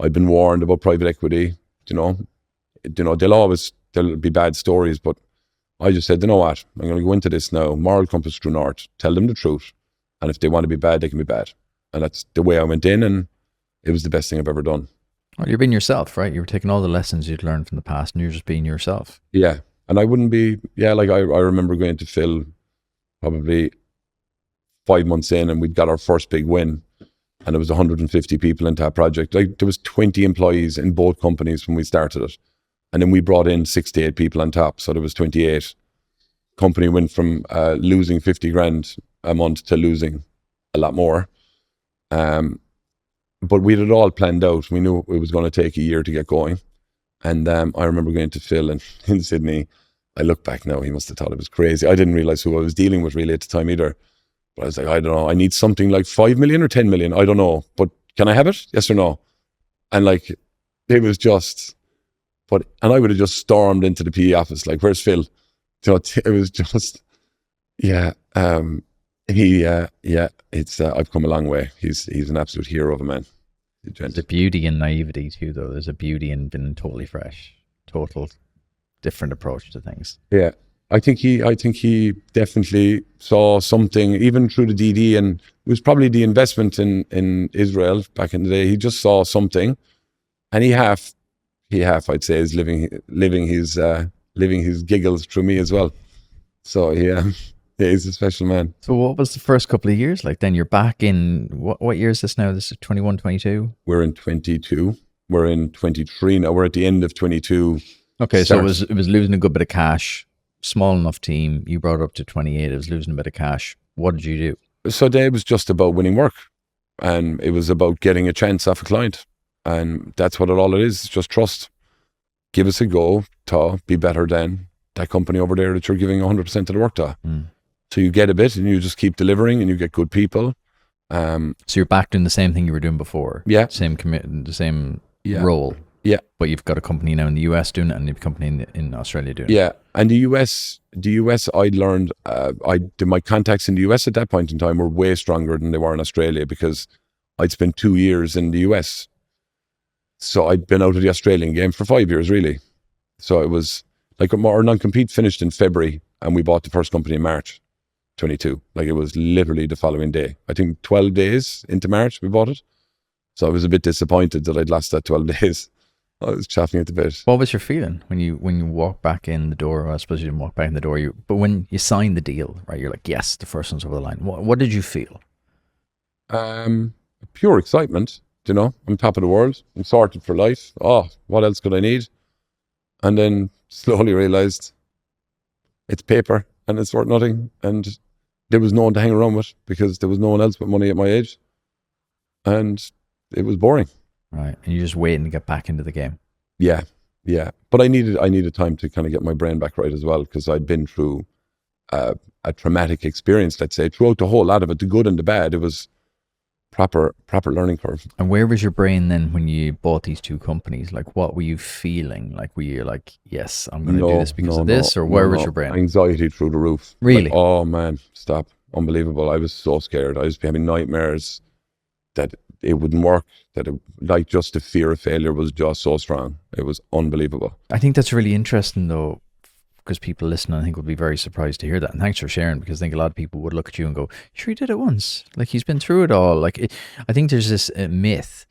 A: I'd been warned about private equity. There'll be bad stories, but I just said, you know what? I'm going to go into this now. Moral compass true north. Tell them the truth. And if they want to be bad, they can be bad. And that's the way I went in, and it was the best thing I've ever done.
B: Well, you're being yourself, right? You were taking all the lessons you'd learned from the past and you're just being yourself.
A: Yeah. And I wouldn't be, like I remember going to Phil probably 5 months in, and we'd got our first big win. And it was 150 people into that project. Like, there was 20 employees in both companies when we started it. And then we brought in 68 people on top. So there was 28. Company went from losing 50 grand a month to losing a lot more. But we had it all planned out. We knew it was going to take a year to get going. And I remember going to Phil in Sydney. I look back now, he must have thought it was crazy. I didn't realize who I was dealing with really at the time either. But I was like, I don't know, I need something like 5 million or 10 million. I don't know, but can I have it? Yes or no? And like, it was just, and I would have just stormed into the PE office, like, where's Phil? It was just, I've come a long way. He's an absolute hero of a man.
B: There's a beauty in naivety too, though. There's a beauty in being totally fresh, total different approach to things.
A: Yeah, I think he definitely saw something, even through the DD, and it was probably the investment in Israel back in the day. He just saw something, and he half, I'd say, is living his giggles through me as well. So yeah, he's a special man.
B: So what was the first couple of years like then? You're back in, what year is this now? This is 21, 22?
A: We're in 22. We're in 23 now. We're at the end of 22.
B: Okay, so it was losing a good bit of cash, small enough team. You brought it up to 28. It was losing a bit of cash. What did you do?
A: So it was just about winning work, and it was about getting a chance off a client. And that's what all it is. It's just trust. Give us a go to be better than that company over there that you're giving 100% of the work to. So you get a bit and you just keep delivering and you get good people.
B: So you're back doing the same thing you were doing before.
A: Yeah.
B: The same role.
A: Yeah.
B: But you've got a company now in the US doing it and a company in Australia doing it.
A: Yeah. And the US, I'd learned, my contacts in the US at that point in time were way stronger than they were in Australia, because I'd spent 2 years in the US. So I'd been out of the Australian game for 5 years, really. So it was like our non-compete finished in February and we bought the first company in March 22. Like, it was literally the following day. I think 12 days into March we bought it. So I was a bit disappointed that I'd lost that 12 days. I was chaffing at the bit.
B: What was your feeling when you walked back in the door? Well, I suppose you didn't walk back in the door, but when you signed the deal, right, you're like, yes, the first one's over the line. What did you feel?
A: Pure excitement. I'm top of the world. I'm sorted for life. Oh, what else could I need? And then slowly realized it's paper and it's worth nothing. And there was no one to hang around with, because there was no one else with money at my age. And it was boring.
B: Right. And you're just waiting to get back into the game.
A: Yeah. Yeah. But I needed time to kind of get my brain back right as well, because I'd been through a traumatic experience, let's say, throughout the whole lot of it, the good and the bad. It was proper learning curve. And
B: where was your brain then when you bought these two companies? Like, what were you feeling? Like, were you like, yes, I'm going to do this because of this? Or where was your brain?
A: Anxiety through the roof.
B: Really?
A: Like, oh man, stop. Unbelievable. I was so scared. I was having nightmares that it wouldn't work, just the fear of failure was just so strong. It was unbelievable.
B: I think that's really interesting though, because people listening, I think, would be very surprised to hear that. And thanks for sharing, because I think a lot of people would look at you and go, sure, he did it once. Like, he's been through it all. Like, I think there's this myth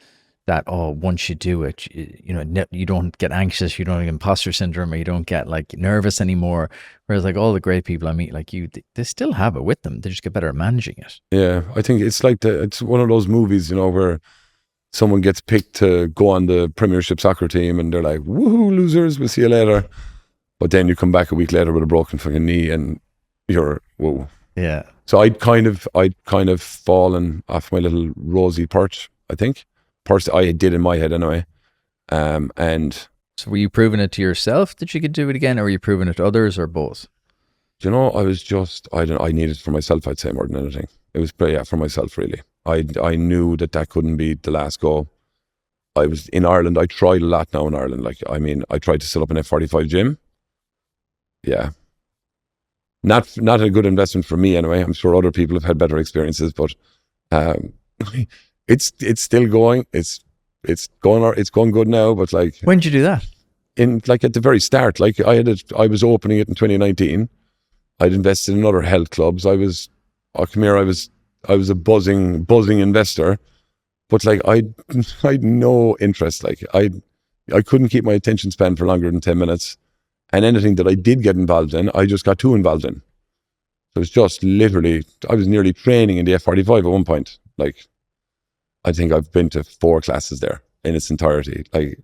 B: that, oh, once you do it, you don't get anxious, you don't get imposter syndrome, or you don't get like nervous anymore. Whereas like all the great people I meet, like you, they still have it with them. They just get better at managing it.
A: Yeah, I think it's like it's one of those movies, where someone gets picked to go on the Premiership soccer team and they're like, woohoo, losers, we'll see you later. But then you come back a week later with a broken fucking knee and you're, whoa.
B: Yeah.
A: So I'd kind of fallen off my little rosy perch, I think. I did in my head anyway. And
B: so were you proving it to yourself that you could do it again, or were you proving it to others, or both?
A: I was just, I needed it for myself, I'd say, more than anything. It was, for myself, really. I knew that couldn't be the last go. I was in Ireland. I tried a lot now in Ireland. Like, I tried to set up an F45 gym. Yeah. Not a good investment for me anyway. I'm sure other people have had better experiences, but it's still going. It's going good now, but like,
B: when did you do that?
A: At the very start, like I was opening it in 2019. I'd invested in other health clubs. I was a buzzing investor, but like I'd no interest. Like I couldn't keep my attention span for longer than 10 minutes. And anything that I did get involved in, I just got too involved in. So it's just literally, I was nearly training in the F45 at one point. Like, I think I've been to 4 classes there in its entirety. Like,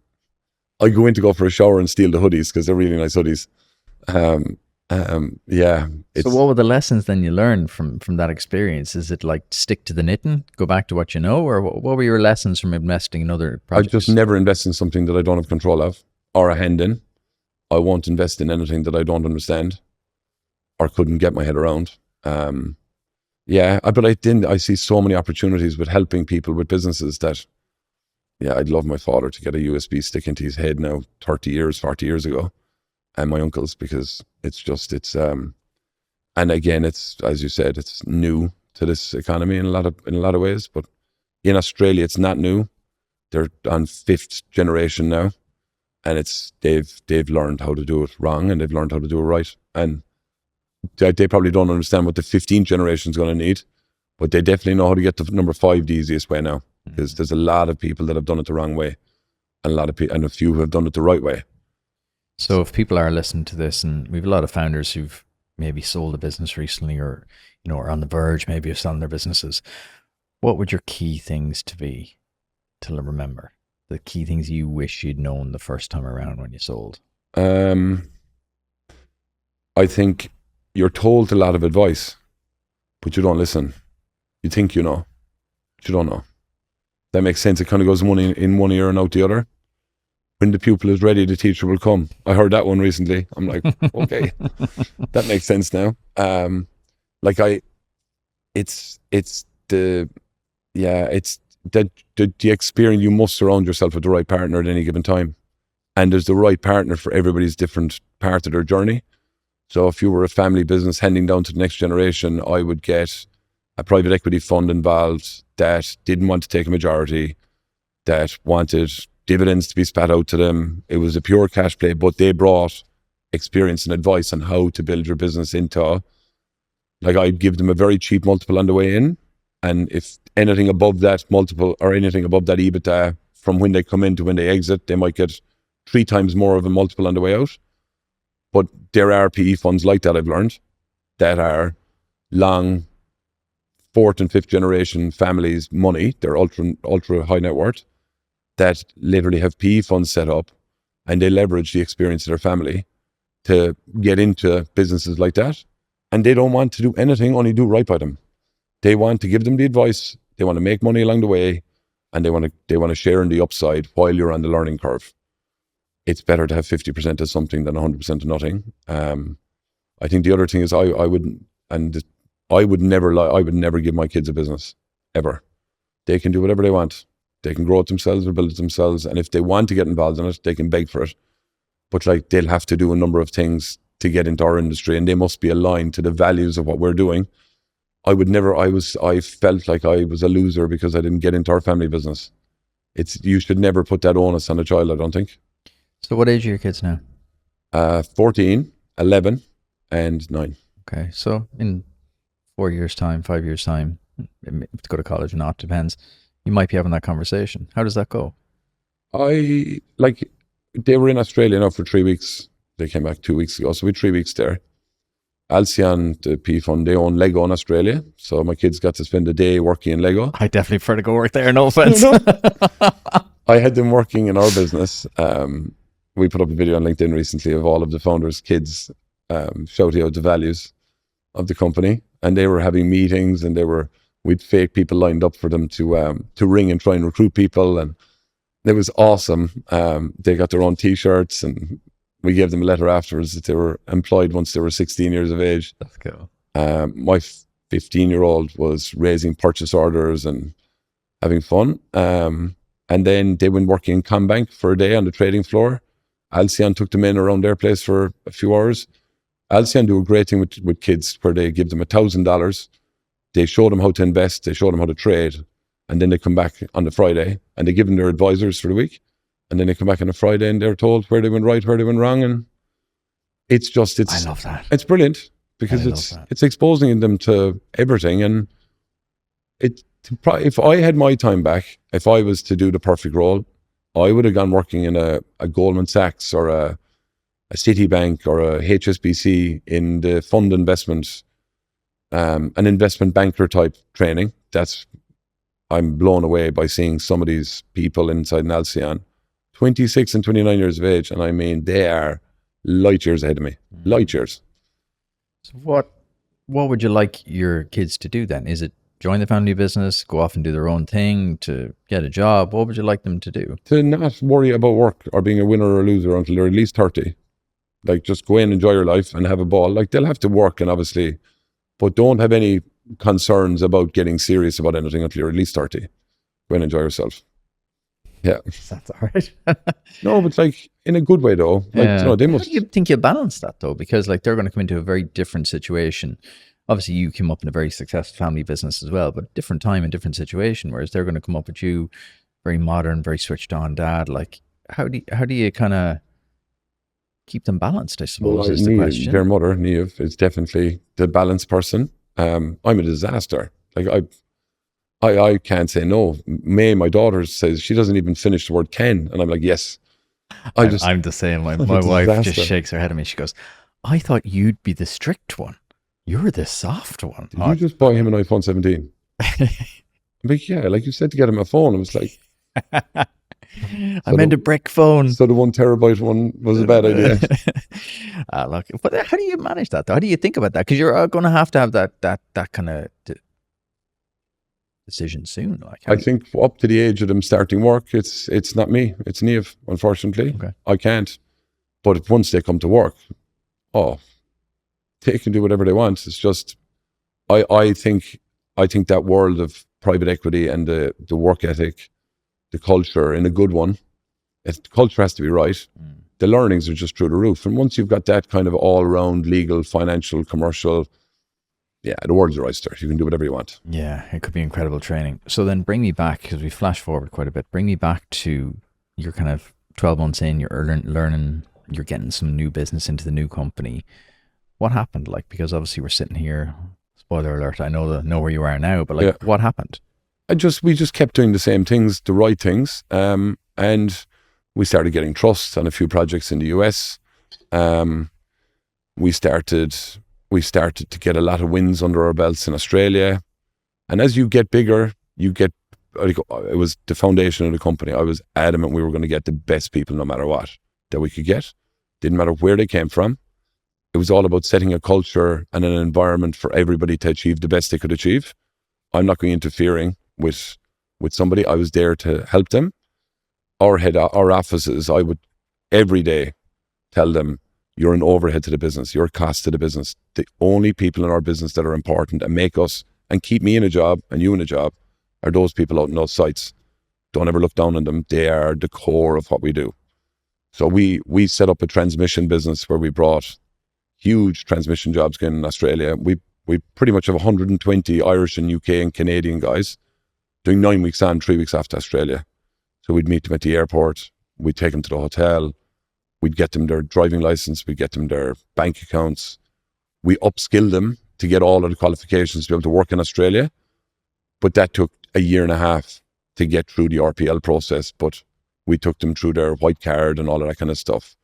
A: I go in to go for a shower and steal the hoodies because they're really nice hoodies. Yeah.
B: So what were the lessons then you learned from that experience? Is it like stick to the knitting, go back to what you know, or what were your lessons from investing in other projects?
A: I just never invest in something that I don't have control of or a hand in. I won't invest in anything that I don't understand or couldn't get my head around. Yeah, but I see so many opportunities with helping people with businesses that, yeah, I'd love my father to get a USB stick into his head now 40 years ago, and my uncles, because and again, it's, as you said, it's new to this economy in a lot of ways, but in Australia, it's not new. They're on 5th generation now, and they've learned how to do it wrong and they've learned how to do it right. And they probably don't understand what the 15th generation is going to need, but they definitely know how to get to number 5 the easiest way now, because there's a lot of people that have done it the wrong way, and a few who have done it the right way.
B: So if people are listening to this, and we have a lot of founders who've maybe sold a business recently, or are on the verge maybe of selling their businesses, what would your key things to remember? The key things you wish you'd known the first time around when you sold?
A: I think you're told a lot of advice, but you don't listen. You think you know, but you don't know. That makes sense. It kind of goes in one ear and out the other. When the pupil is ready, the teacher will come. I heard that one recently. I'm like, okay, that makes sense now. It's the experience. You must surround yourself with the right partner at any given time, and there's the right partner for everybody's different part of their journey. So if you were a family business handing down to the next generation, I would get a private equity fund involved that didn't want to take a majority, that wanted dividends to be spat out to them. It was a pure cash play, but they brought experience and advice on how to build your business into, like, I'd give them a very cheap multiple on the way in. And if anything above that multiple or anything above that EBITDA from when they come in to when they exit, they might get 3 times more of a multiple on the way out. But there are PE funds like that, I've learned, that are long 4th and 5th generation families' money. They're ultra high net worth, that literally have PE funds set up, and they leverage the experience of their family to get into businesses like that. And they don't want to do anything, only do right by them. They want to give them the advice. They want to make money along the way, and they want to share in the upside while you're on the learning curve. It's better to have 50% of something than 100% of nothing. I think the other thing is I would never give my kids a business, ever. They can do whatever they want. They can grow it themselves or build it themselves. And if they want to get involved in it, they can beg for it. But like, they'll have to do a number of things to get into our industry, and they must be aligned to the values of what we're doing. I felt like I was a loser because I didn't get into our family business. You should never put that onus on a child, I don't think.
B: So what age are your kids now?
A: 14 11 and 9.
B: Okay, so in 4 years' time, 5 years' time, to go to college or not, depends. You might be having that conversation. How does that go?
A: They were in Australia now for 3 weeks. They came back 2 weeks ago, so we had 3 weeks there. Alcian, the P Fund, they own Lego in Australia, so my kids got to spend a day working in Lego.
B: I definitely prefer to go work there, no offense.
A: I had them working in our business. We put up a video on LinkedIn recently of all of the founders' kids shouting out the values of the company, and they were having meetings, and we'd fake people lined up for them to ring and try and recruit people, and it was awesome. They got their own T-shirts, and we gave them a letter afterwards that they were employed once they were 16 years of age.
B: That's cool.
A: My 15-year-old was raising purchase orders and having fun. And then they went working in Combank for a day on the trading floor. Alcian took them in around their place for a few hours. Alcian do a great thing with kids where they give them $1,000. They show them how to invest. They show them how to trade. And then they come back on the Friday and they give them their advisors for the week. And then they come back on a Friday and they're told where they went right, where they went wrong. And I
B: love that.
A: It's brilliant because it's exposing them to everything. And if I had my time back, if I was to do the perfect role, I would have gone working in a Goldman Sachs or a Citibank or a HSBC in the fund investment, an investment banker type training. I'm blown away by seeing some of these people inside an Alcian, 26 and 29 years of age. And I mean, they are light years ahead of me, light years.
B: So what would you like your kids to do then? Is it join the family business, go off and do their own thing, to get a job? What would you like them to do?
A: To not worry about work or being a winner or a loser until they're at least 30. Like, just go in, enjoy your life and have a ball. Like, they'll have to work, and obviously, but don't have any concerns about getting serious about anything until you're at least 30. Go and enjoy yourself. Yeah.
B: That's all right.
A: No, but like in a good way though. Like,
B: yeah.
A: they must.
B: How do you think you balance that though? Because like they're going to come into a very different situation. Obviously you came up in a very successful family business as well, but different time and different situation, whereas they're going to come up with you, very modern, very switched on dad. Like how do you kind of keep them balanced, I suppose, is the question.
A: Their mother, Niamh, is definitely the balanced person. I'm a disaster. Like I can't say no. May, my daughter, says she doesn't even finish the word can, and I'm like, yes.
B: I'm the same. My wife just shakes her head at me. She goes, I thought you'd be the strict one. You're the soft one.
A: Did you just buy him an iPhone 17? I'm like, yeah, like you said to get him a phone. I was like,
B: I meant a brick phone.
A: So the 1 terabyte one was a bad idea.
B: Look, but how do you manage that though? How do you think about that? Because you're going to have that kind of decision soon. Like,
A: I think up to the age of them starting work, it's not me, it's Niamh, unfortunately.
B: Okay.
A: I can't. But once they come to work, they can do whatever they want. It's just, I think that world of private equity and the work ethic, the culture in a good one, the culture has to be right. The learnings are just through the roof. And once you've got that kind of all-round legal, financial, commercial, yeah, the world's your oyster. You can do whatever you want.
B: Yeah, it could be incredible training. So then bring me back, because we flash forward quite a bit, bring me back to your kind of 12 months in, you're learning, you're getting some new business into the new company. What happened? Like, because obviously we're sitting here, spoiler alert, I know where you are now, but like, what happened?
A: We just kept doing the same things, the right things. And we started getting trust on a few projects in the US. We started to get a lot of wins under our belts in Australia. And as you get bigger, it was the foundation of the company. I was adamant we were going to get the best people no matter what that we could get. Didn't matter where they came from. It was all about setting a culture and an environment for everybody to achieve the best they could achieve. I'm not going interfering with somebody. I was there to help them. Our offices, I would every day tell them, you're an overhead to the business. You're a cost to the business. The only people in our business that are important and make us and keep me in a job and you in a job are those people out in those sites. Don't ever look down on them. They are the core of what we do. So we set up a transmission business where we brought huge transmission jobs in Australia. We pretty much have 120 Irish and UK and Canadian guys doing 9 weeks on, 3 weeks after Australia. So we'd meet them at the airport. We'd take them to the hotel. We'd get them their driving license, we'd get them their bank accounts. We upskilled them to get all of the qualifications to be able to work in Australia. But that took a year and a half to get through the RPL process. But we took them through their white card and all of that kind of stuff.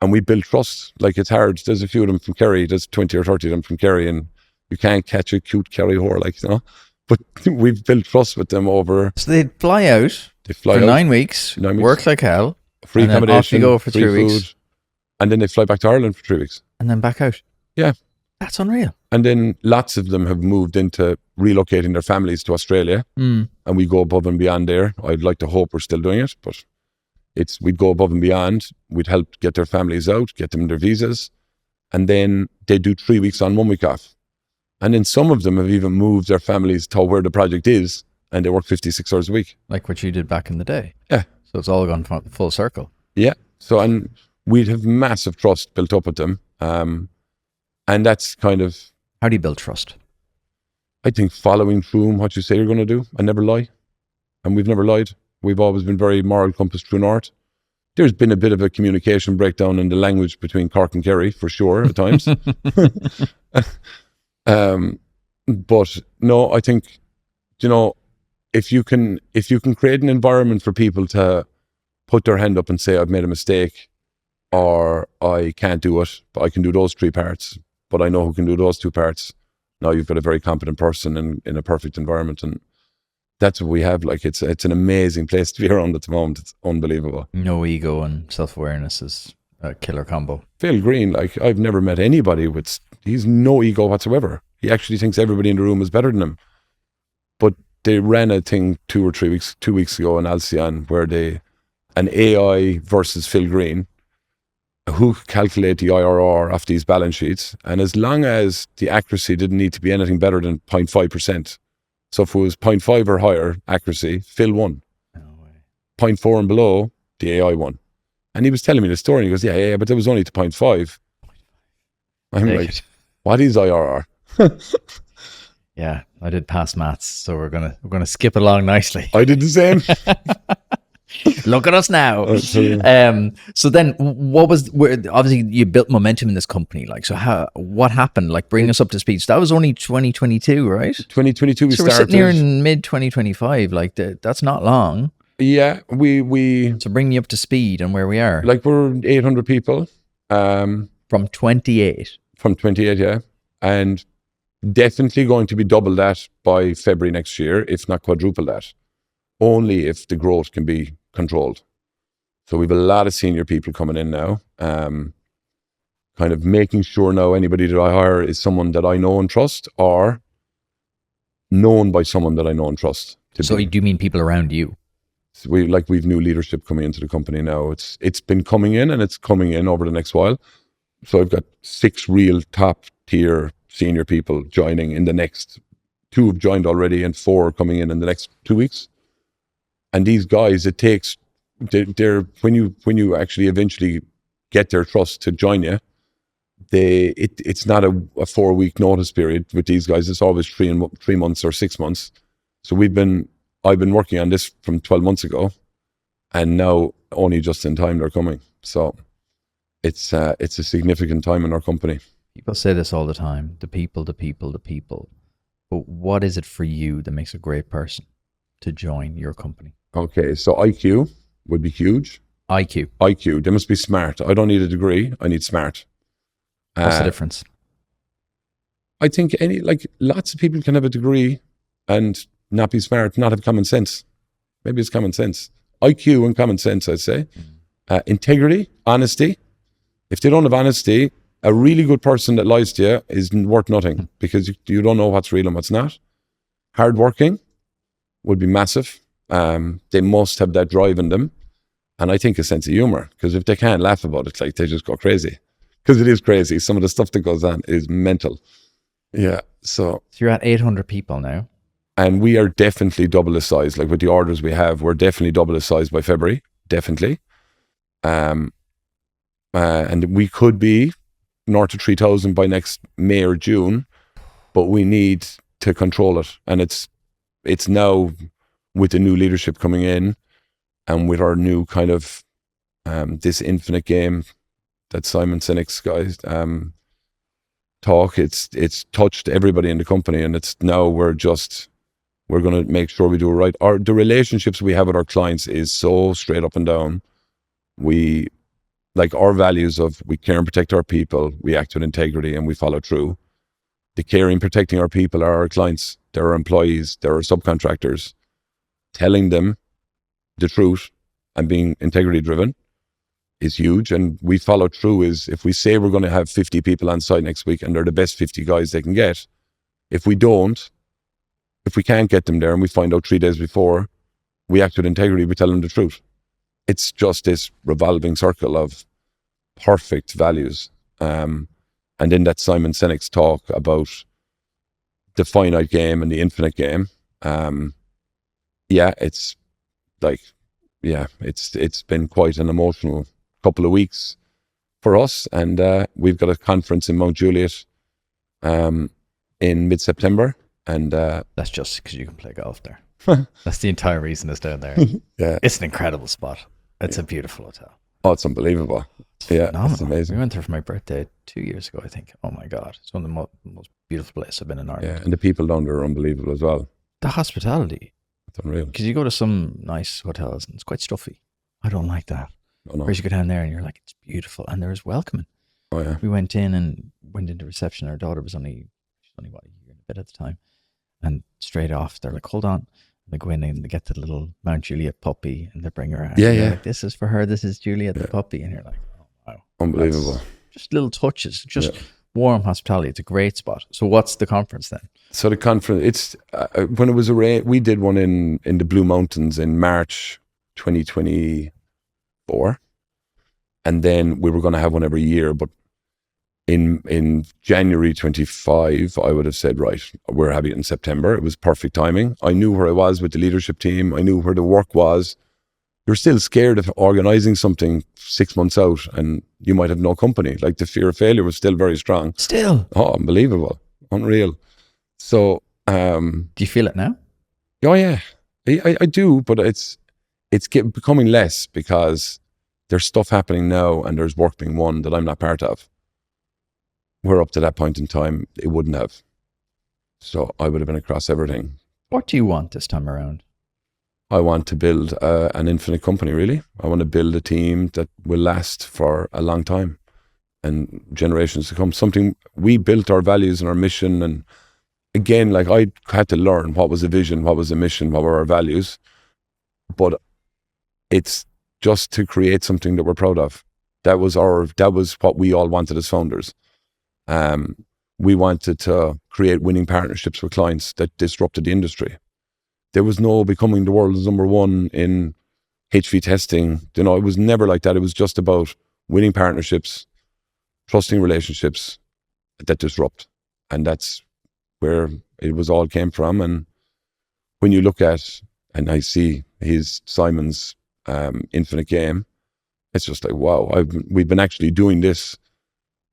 A: And we built trust. Like, it's hard. There's a few of them from Kerry. There's 20 or 30 of them from Kerry, and you can't catch a cute Kerry whore, like, you know. But we've built trust with them over.
B: So they'd fly out for 9 weeks, work like hell,
A: free
B: and
A: accommodation,
B: then off you go for
A: free
B: 3
A: food,
B: weeks.
A: and then they fly back to Ireland for 3 weeks.
B: And then back out.
A: Yeah.
B: That's unreal.
A: And then lots of them have moved into relocating their families to Australia, and we go above and beyond there. I'd like to hope we're still doing it, but we'd go above and beyond. We'd help get their families out, get them their visas, and then they do 3 weeks on, 1 week off. And then some of them have even moved their families to where the project is, and they work 56 hours a week.
B: Like what you did back in the day.
A: Yeah.
B: So it's all gone full circle.
A: Yeah. So, and we'd have massive trust built up with them. And that's kind of...
B: How do you build trust?
A: I think following through on what you say you're going to do and never lie. And we've never lied. We've always been very moral compass true north. There's been a bit of a communication breakdown in the language between Cork and Kerry, for sure, at times. But no, I think, you know, if you can create an environment for people to put their hand up and say, I've made a mistake, or I can't do it, but I can do those 3 parts, but I know who can do those 2 parts. Now you've got a very competent person in a perfect environment, and that's what we have. Like, it's an amazing place to be around at the moment. It's unbelievable.
B: No ego and self-awareness is a killer combo.
A: Phil Green, like, I've never met anybody he's no ego whatsoever. He actually thinks everybody in the room is better than him. But they ran a thing 2 weeks ago in Alcyon where an AI versus Phil Green, who calculate the IRR off these balance sheets. And as long as the accuracy didn't need to be anything better than 0.5%. So if it was 0.5 or higher accuracy, Phil won.
B: No way.
A: 0.4 and below, the AI won. And he was telling me the story, and he goes, yeah, but it was only to 0.5. I'm like, what is IRR?
B: Yeah, I did pass maths, so we're gonna skip along nicely.
A: I did the same.
B: Look at us now. So then, obviously you built momentum in this company. Like, so what happened? Like, bring us up to speed. So that was only 2022, right?
A: 2022 we
B: so
A: started.
B: We're sitting here in mid 2025. Like, that's not long.
A: Yeah, we.
B: So bring me up to speed on where we are.
A: Like, we're 800 people.
B: From 28.
A: From 28, yeah, and definitely going to be double that by February next year, if not quadruple that. Only if the growth can be controlled. So we have a lot of senior people coming in now, kind of making sure now anybody that I hire is someone that I know and trust, or known by someone that I know and trust.
B: So do you mean people around you?
A: So we've new leadership coming into the company now. It's been coming in, and it's coming in over the next while. So I've got 6 real top tier senior people joining in the next. 2 have joined already, and 4 are coming in the next 2 weeks. And these guys, it takes, when you actually eventually get their trust to join you, it's not a 4-week notice period with these guys. It's always 3 months or 6 months. So I've been working on this from 12 months ago, and now only just in time they're coming. So it's a significant time in our company.
B: People say this all the time, the people. But what is it for you that makes a great person to join your company?
A: Okay, so IQ would be huge. IQ, they must be smart. I don't need a degree, I need smart.
B: What's the difference?
A: I think lots of people can have a degree and not be smart, not have common sense. Maybe it's common sense. IQ and common sense, I'd say. Integrity, honesty. If they don't have honesty, a really good person that lies to you is worth nothing, because you don't know what's real and what's not. Hardworking would be massive. They must have that drive in them. And I think a sense of humor, because if they can't laugh about it, like, they just go crazy. Because it is crazy. Some of the stuff that goes on is mental. Yeah. So
B: you're at 800 people now.
A: And we are definitely double the size. Like, with the orders we have, we're definitely double the size by February. Definitely. And we could be north of 3,000 by next May or June, but we need to control it. And it's now, with the new leadership coming in, and with our new kind of This infinite game that Simon Sinek's guys talk, it's touched everybody in the company, and it's now we're going to make sure we do it right. The relationships we have with our clients is so straight up and down. We like our values of we care and protect our people, we act with integrity, and we follow through. The caring, protecting our people are our clients, they're our employees, they're our subcontractors. Telling them the truth and being integrity driven is huge, and we follow through. Is if we say we're going to have 50 people on site next week and they're the best 50 guys they can get, if we can't get them there and we find out 3 days before, we act with integrity, we tell them the truth. It's just this revolving circle of perfect values. And then that Simon Sinek's talk about the finite game and the infinite game. It's been quite an emotional couple of weeks for us. And we've got a conference in Mount Juliet in mid-September. And
B: That's just because you can play golf there. That's the entire reason it's down there.
A: Yeah,
B: it's an incredible spot. It's a beautiful hotel.
A: Oh, it's unbelievable.
B: Phenomenal.
A: It's amazing.
B: We went there for my birthday 2 years ago, I think. Oh my God. It's one of the most beautiful places I've been in Ireland.
A: Yeah, and the people down there are unbelievable as well.
B: The hospitality.
A: It's unreal.
B: Because you go to some nice hotels and it's quite stuffy. I don't like that.
A: No.
B: Whereas you go down there and you're like, it's beautiful. And there's welcoming.
A: Oh, yeah.
B: We went into reception. Our daughter was only a year and a bit at the time. And straight off, they're like, hold on. They go in and they get the little Mount Juliet puppy and they bring her out.
A: Yeah.
B: Like, this is for her. This is Juliet the puppy. And you're like, oh, wow.
A: Unbelievable.
B: That's just little touches, just warm hospitality. It's a great spot. So what's the conference then?
A: So the conference, it's when it was arranged, we did one in the Blue Mountains in March 2024. And then we were going to have one every year. But in January 25, I would have said, right, we're having it in September. It was perfect timing. I knew where I was with the leadership team. I knew where the work was. You're still scared of organizing something 6 months out and you might have no company. Like the fear of failure was still very strong.
B: Still?
A: Oh, unbelievable. Unreal. So...
B: do you feel it now?
A: Oh, yeah. I do, but it's becoming less because there's stuff happening now and there's work being won that I'm not part of. Where up to that point in time, it wouldn't have. So I would have been across everything.
B: What do you want this time around?
A: I want to build an infinite company, really. I want to build a team that will last for a long time and generations to come. Something we built our values and our mission. And again, like I had to learn what was the vision, what was the mission, what were our values. But it's just to create something that we're proud of. That was what we all wanted as founders. We wanted to create winning partnerships with clients that disrupted the industry. There was no becoming the world's number one in HV testing. It was never like that. It was just about winning partnerships, trusting relationships that disrupt. And that's where it was all came from. And when you look at, and I see Simon's infinite game, it's just like, wow, we've been actually doing this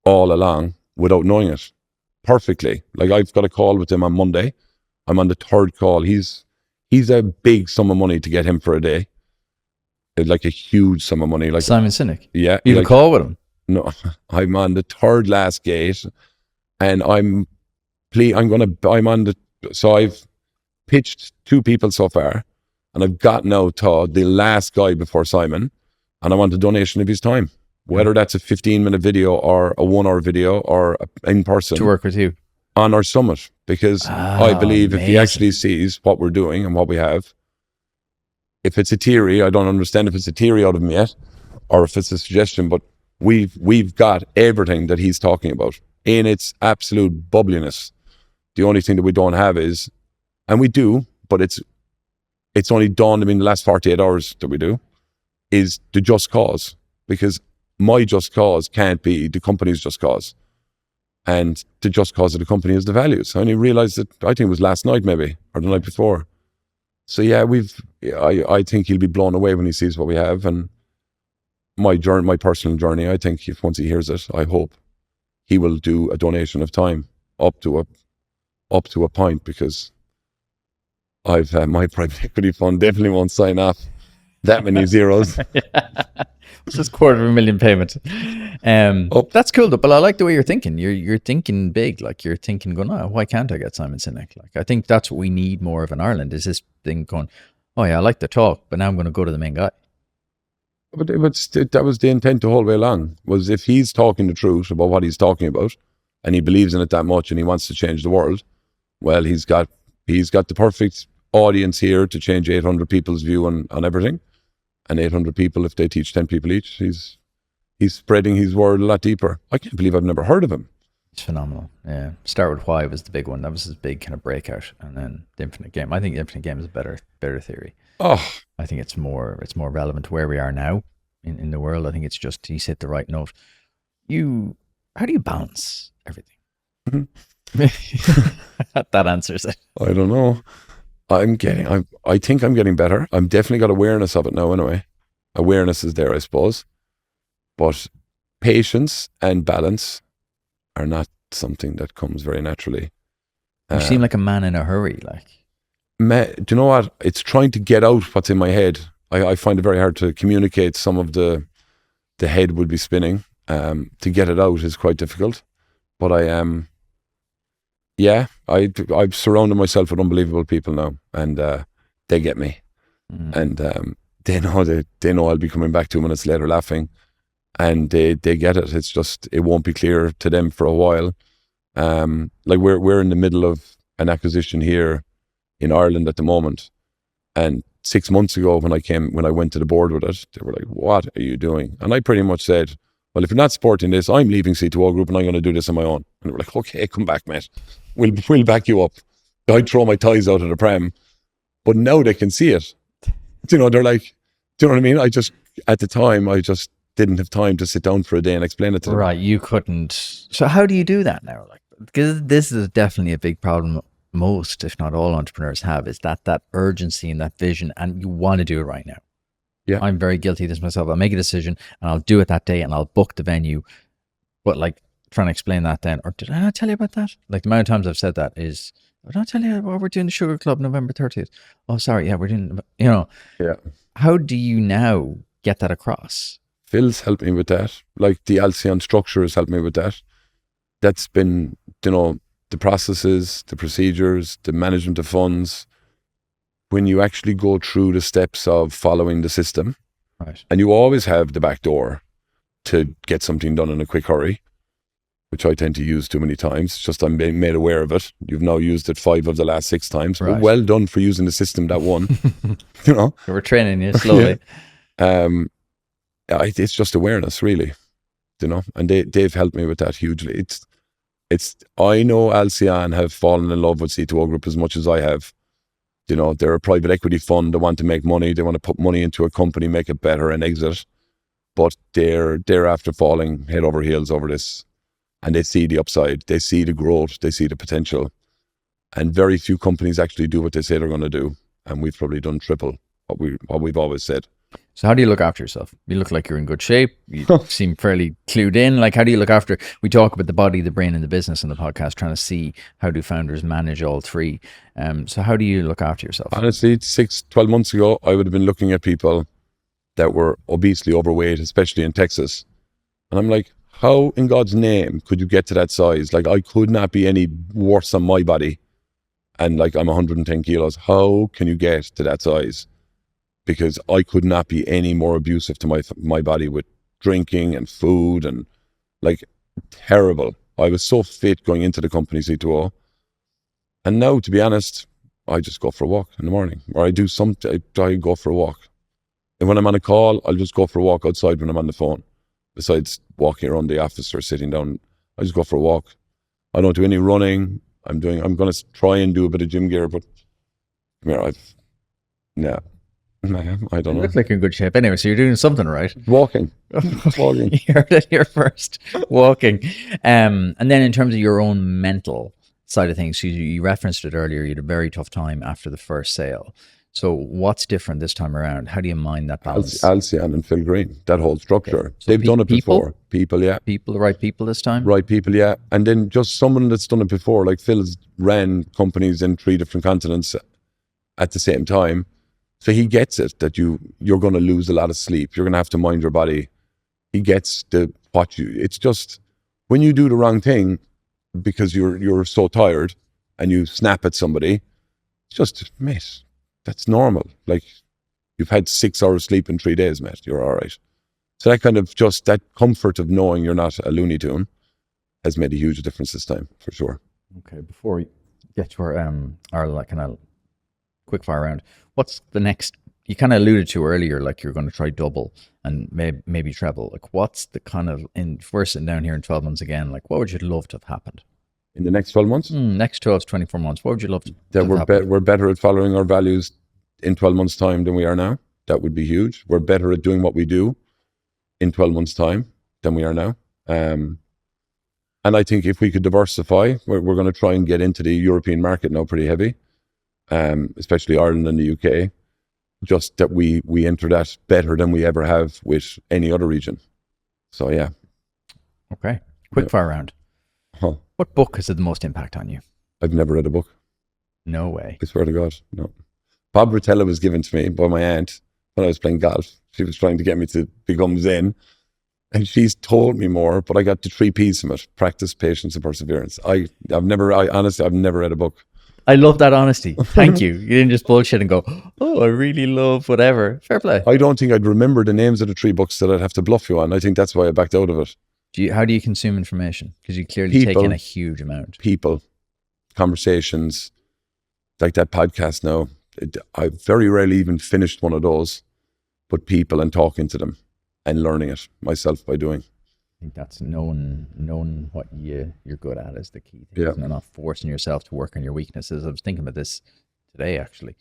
A: all along without knowing it perfectly. Like I've got a call with him on Monday. I'm on the third call. He's a big sum of money to get him for a day. It's like a huge sum of money. Like
B: Simon Sinek?
A: Yeah.
B: You have a call with him?
A: No, I'm on the third last gate and so I've pitched 2 people so far and I've gotten out to the last guy before Simon and I want a donation of his time. Whether that's a 15-minute video or a 1-hour video or in person.
B: To work with you.
A: On our summit. Because I believe
B: amazing.
A: If he actually sees what we're doing and what we have, if it's a theory, I don't understand if it's a theory out of him yet or if it's a suggestion, but we've got everything that he's talking about in its absolute bubbliness. The only thing that we don't have is, and we do, but it's only dawned on me in the last 48 hours that we do, is the just cause. Because my just cause can't be the company's just cause. And the just cause of the company is the values. I only realized that, I think it was last night maybe, or the night before. So yeah, I think he'll be blown away when he sees what we have. And my personal journey, I think once he hears it, I hope he will do a donation of time up to a point, because I've my private equity fund definitely won't sign off that many zeros.
B: It's just $250,000 payment.
A: Oh.
B: That's cool though. But I like the way you're thinking. You're thinking big. Like you're thinking going, oh, why can't I get Simon Sinek? Like I think that's what we need more of in Ireland is this thing going, oh yeah, I like the talk, but now I'm going to go to the main guy.
A: But that was the intent the whole way along, was if he's talking the truth about what he's talking about and he believes in it that much and he wants to change the world, well, he's got the perfect audience here to change 800 people's view on everything. And 800 people, if they teach 10 people each, he's spreading his word a lot deeper. I can't believe I've never heard of him.
B: It's phenomenal. Yeah. Start with Why was the big one. That was his big kind of breakout. And then the Infinite Game. I think the Infinite Game is a better theory.
A: Oh,
B: I think it's more relevant to where we are now in the world. I think it's just he's hit the right note. How do you balance everything? That answers it.
A: I don't know. I think I'm getting better. I'm definitely got awareness of it now anyway. Awareness is there, I suppose. But patience and balance are not something that comes very naturally.
B: You seem like a man in a hurry. Like,
A: do you know what? It's trying to get out what's in my head. I find it very hard to communicate some of the head would be spinning. To get it out is quite difficult. But I am... I've surrounded myself with unbelievable people now, and they get me, and they know I'll be coming back 2 minutes later laughing, and they get it. It's just it won't be clear to them for a while. Like we're in the middle of an acquisition here in Ireland at the moment, and 6 months ago when I went to the board with it, they were like, "What are you doing?" And I pretty much said, "Well, if you're not supporting this, I'm leaving C2O Group and I'm going to do this on my own." And they were like, "Okay, come back, mate. We'll back you up." I'd throw my ties out of the pram, but now they can see it. You know, they're like, do you know what I mean? At the time, I just didn't have time to sit down for a day and explain it to them.
B: Right, you couldn't. So how do you do that now? Like, because this is definitely a big problem most, if not all entrepreneurs have, is that urgency and that vision, and you want to do it right now.
A: Yeah.
B: I'm very guilty of this myself. I'll make a decision and I'll do it that day and I'll book the venue. But like trying to explain that then, or did I not tell you about that? Like the amount of times I've said that is, did I not tell you we're doing the Sugar Club November 30th? Oh, sorry. Yeah, we're doing, you know.
A: Yeah.
B: How do you now get that across?
A: Phil's helped me with that. Like the Alcyon structure has helped me with that. That's been, you know, the processes, the procedures, the management of funds. When you actually go through the steps of following the system,
B: right,
A: and you always have the back door to get something done in a quick hurry, which I tend to use too many times. It's just I'm being made aware of it. You've now used it 5 of the last 6 times.
B: Right.
A: But well done for using the system that one. You know,
B: we're training you slowly.
A: It's just awareness, really. You know, and they've helped me with that hugely. It's I know Alcyon have fallen in love with C2O Group as much as I have. You know, they're a private equity fund. They want to make money. They want to put money into a company, make it better and exit. But they're after falling head over heels over this. And they see the upside. They see the growth. They see the potential. And very few companies actually do what they say they're going to do. And we've probably done triple what we've always said.
B: So how do you look after yourself? You look like you're in good shape. You seem fairly clued in. Like, how do you look after? We talk about the body, the brain, and the business in the podcast, trying to see how do founders manage all three. So how do you look after yourself?
A: Honestly, 12 months ago, I would have been looking at people that were obesely overweight, especially in Texas. And I'm like, how in God's name could you get to that size? Like, I could not be any worse on my body. And like, I'm 110 kilos. How can you get to that size? Because I could not be any more abusive to my body with drinking and food and like terrible. I was so fit going into the company C2O. And now, to be honest, I just go for a walk in the morning, or I do something, I go for a walk. And when I'm on a call, I'll just go for a walk outside when I'm on the phone. Besides walking around the office or sitting down, I just go for a walk. I don't do any running. I'm going to try and do a bit of gym gear, but I don't know.
B: You look like you're in good shape anyway, so you're doing something right.
A: Walking.
B: You heard it here first. Walking. And then in terms of your own mental side of things, you referenced it earlier, you had a very tough time after the first sale. So what's different this time around? How do you mind that balance?
A: Alcyon and Phil Green, that whole structure.
B: Okay. So
A: they've done it before. People, yeah.
B: People, the right people this time?
A: Right people, yeah. And then just someone that's done it before, like Phil's ran companies in 3 different continents at the same time. So he gets it that you're going to lose a lot of sleep. You're going to have to mind your body. He gets it's just when you do the wrong thing because you're so tired and you snap at somebody, it's just, mate, that's normal. Like, you've had 6 hours sleep in 3 days, mate. You're all right. So that kind of just that comfort of knowing you're not a Looney Tune has made a huge difference this time, for sure.
B: Okay, before we get to our like kind of quick fire round, what's the next? You kind of alluded to earlier, like you're going to try double and maybe treble. Like, what's the kind of if we're sitting down here in 12 months again? Like, what would you love to have happened
A: in the next 12 months?
B: Next 12 to 24 months. What would you love to?
A: That we're better at following our values in 12 months' time than we are now. That would be huge. We're better at doing what we do in 12 months' time than we are now. And I think if we could diversify, we're going to try and get into the European market now pretty heavy, especially Ireland and the UK. Just that we enter that better than we ever have with any other region. So, yeah.
B: Okay. Quick fire round.
A: Huh.
B: What book has had the most impact on you?
A: I've never read a book.
B: No way.
A: I swear to God, no. Bob Rotella was given to me by my aunt when I was playing golf. She was trying to get me to become Zen. And she's told me more, but I got the 3 P's from it: practice, patience, and perseverance. Honestly, I've never read a book.
B: I love that honesty. Thank you. You didn't just bullshit and go, oh, I really love whatever. Fair play.
A: I don't think I'd remember the names of the 3 books that I'd have to bluff you on. I think that's why I backed out of it.
B: How do you consume information? Because you clearly take in a huge amount.
A: People, conversations, like that podcast now. I very rarely even finished one of those, but people and talking to them and learning it myself by doing.
B: I think that's knowing what you're good at is the key thing.
A: Yeah.
B: And not forcing yourself to work on your weaknesses. I was thinking about this today, actually.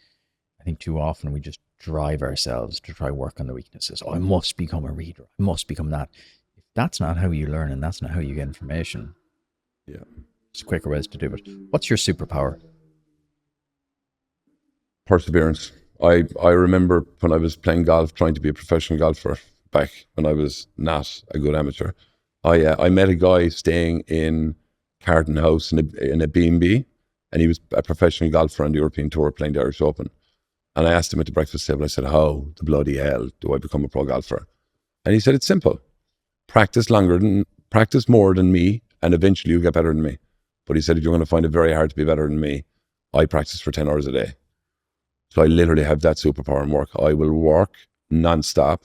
B: I think too often we just drive ourselves to try work on the weaknesses. Oh, I must become a reader. I must become that. If that's not how you learn and that's not how you get information,
A: yeah,
B: there's quicker ways to do it. What's your superpower?
A: Perseverance. I remember when I was playing golf, trying to be a professional golfer back when I was not a good amateur. I met a guy staying in Carton House in a B&B, and he was a professional golfer on the European Tour playing the Irish Open. And I asked him at the breakfast table, I said, how the bloody hell do I become a pro golfer? And he said, it's simple. Practice more than me, and eventually you'll get better than me. But he said, if you're going to find it very hard to be better than me, I practice for 10 hours a day. So I literally have that superpower in work. I will work nonstop.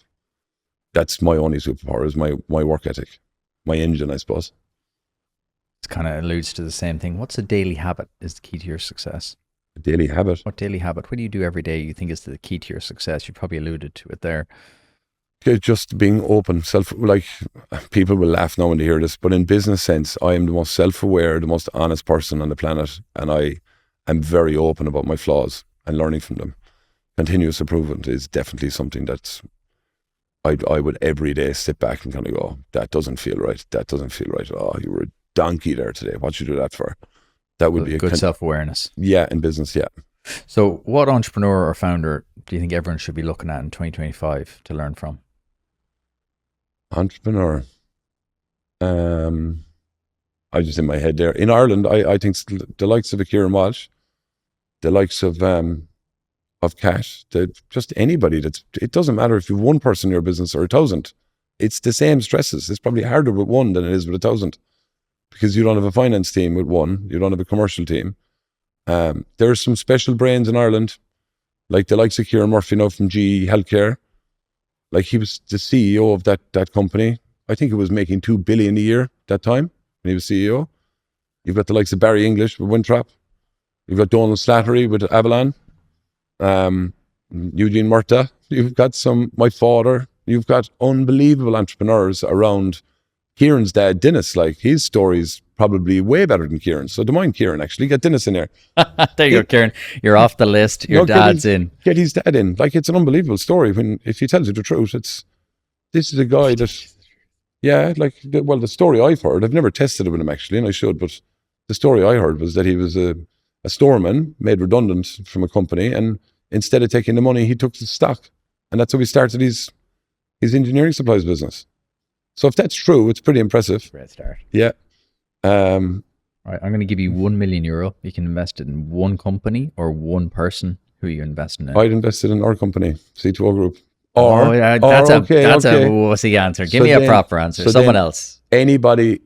A: That's my only superpower, is my work ethic, my engine, I suppose.
B: It kind of alludes to the same thing. What's a daily habit is the key to your success?
A: A daily habit?
B: What daily habit? What do you do every day you think is the key to your success? You probably alluded to it there.
A: Just being open, like people will laugh now when they hear this, but in business sense, I am the most self-aware, the most honest person on the planet, and I am very open about my flaws and learning from them. Continuous improvement is definitely something that's I would every day sit back and kind of go, that doesn't feel right. That doesn't feel right. Oh, you were a donkey there today. What'd you do that for? That would be a
B: good self-awareness.
A: Yeah, in business, yeah.
B: So what entrepreneur or founder do you think everyone should be looking at in 2025 to learn from?
A: Entrepreneur. I just in my head there. In Ireland, I think the likes of Kieran Walsh, the likes of Cash, just anybody it doesn't matter if you've one person in your business or 1,000. It's the same stresses. It's probably harder with one than it is with 1,000 because you don't have a finance team with one. You don't have a commercial team. There's some special brains in Ireland, like the likes of Kieran Murphy now from GE Healthcare. Like he was the CEO of that company. I think it was making $2 billion a year that time when he was CEO. You've got the likes of Barry English with Wintrap. You've got Donald Slattery with Avalon. Eugene Murta. You've got my father. You've got unbelievable entrepreneurs around. Kieran's dad, Dennis, like his story's probably way better than Kieran's. So don't mind Kieran, actually. Get Dennis in there.
B: There you go, Kieran. You're off the list. Your dad's in.
A: Get his dad in. Like, it's an unbelievable story. If he tells you the truth, this is a guy that, yeah, like, the story I've heard, I've never tested it with him actually, and I should, but the story I heard was that he was a storeman made redundant from a company, and instead of taking the money, he took the stock. And that's how he started his engineering supplies business. So if that's true, it's pretty impressive.
B: Great start.
A: Yeah.
B: Right, I'm going to give you €1 million. You can invest it in one company or one person. Who Who are you investing in?
A: I'd invested in our company, C2O Group.
B: That's a
A: okay.
B: wussy answer. Give
A: So
B: me a
A: then-
B: proper answer.
A: so
B: Someone
A: then-
B: else.
A: Anybody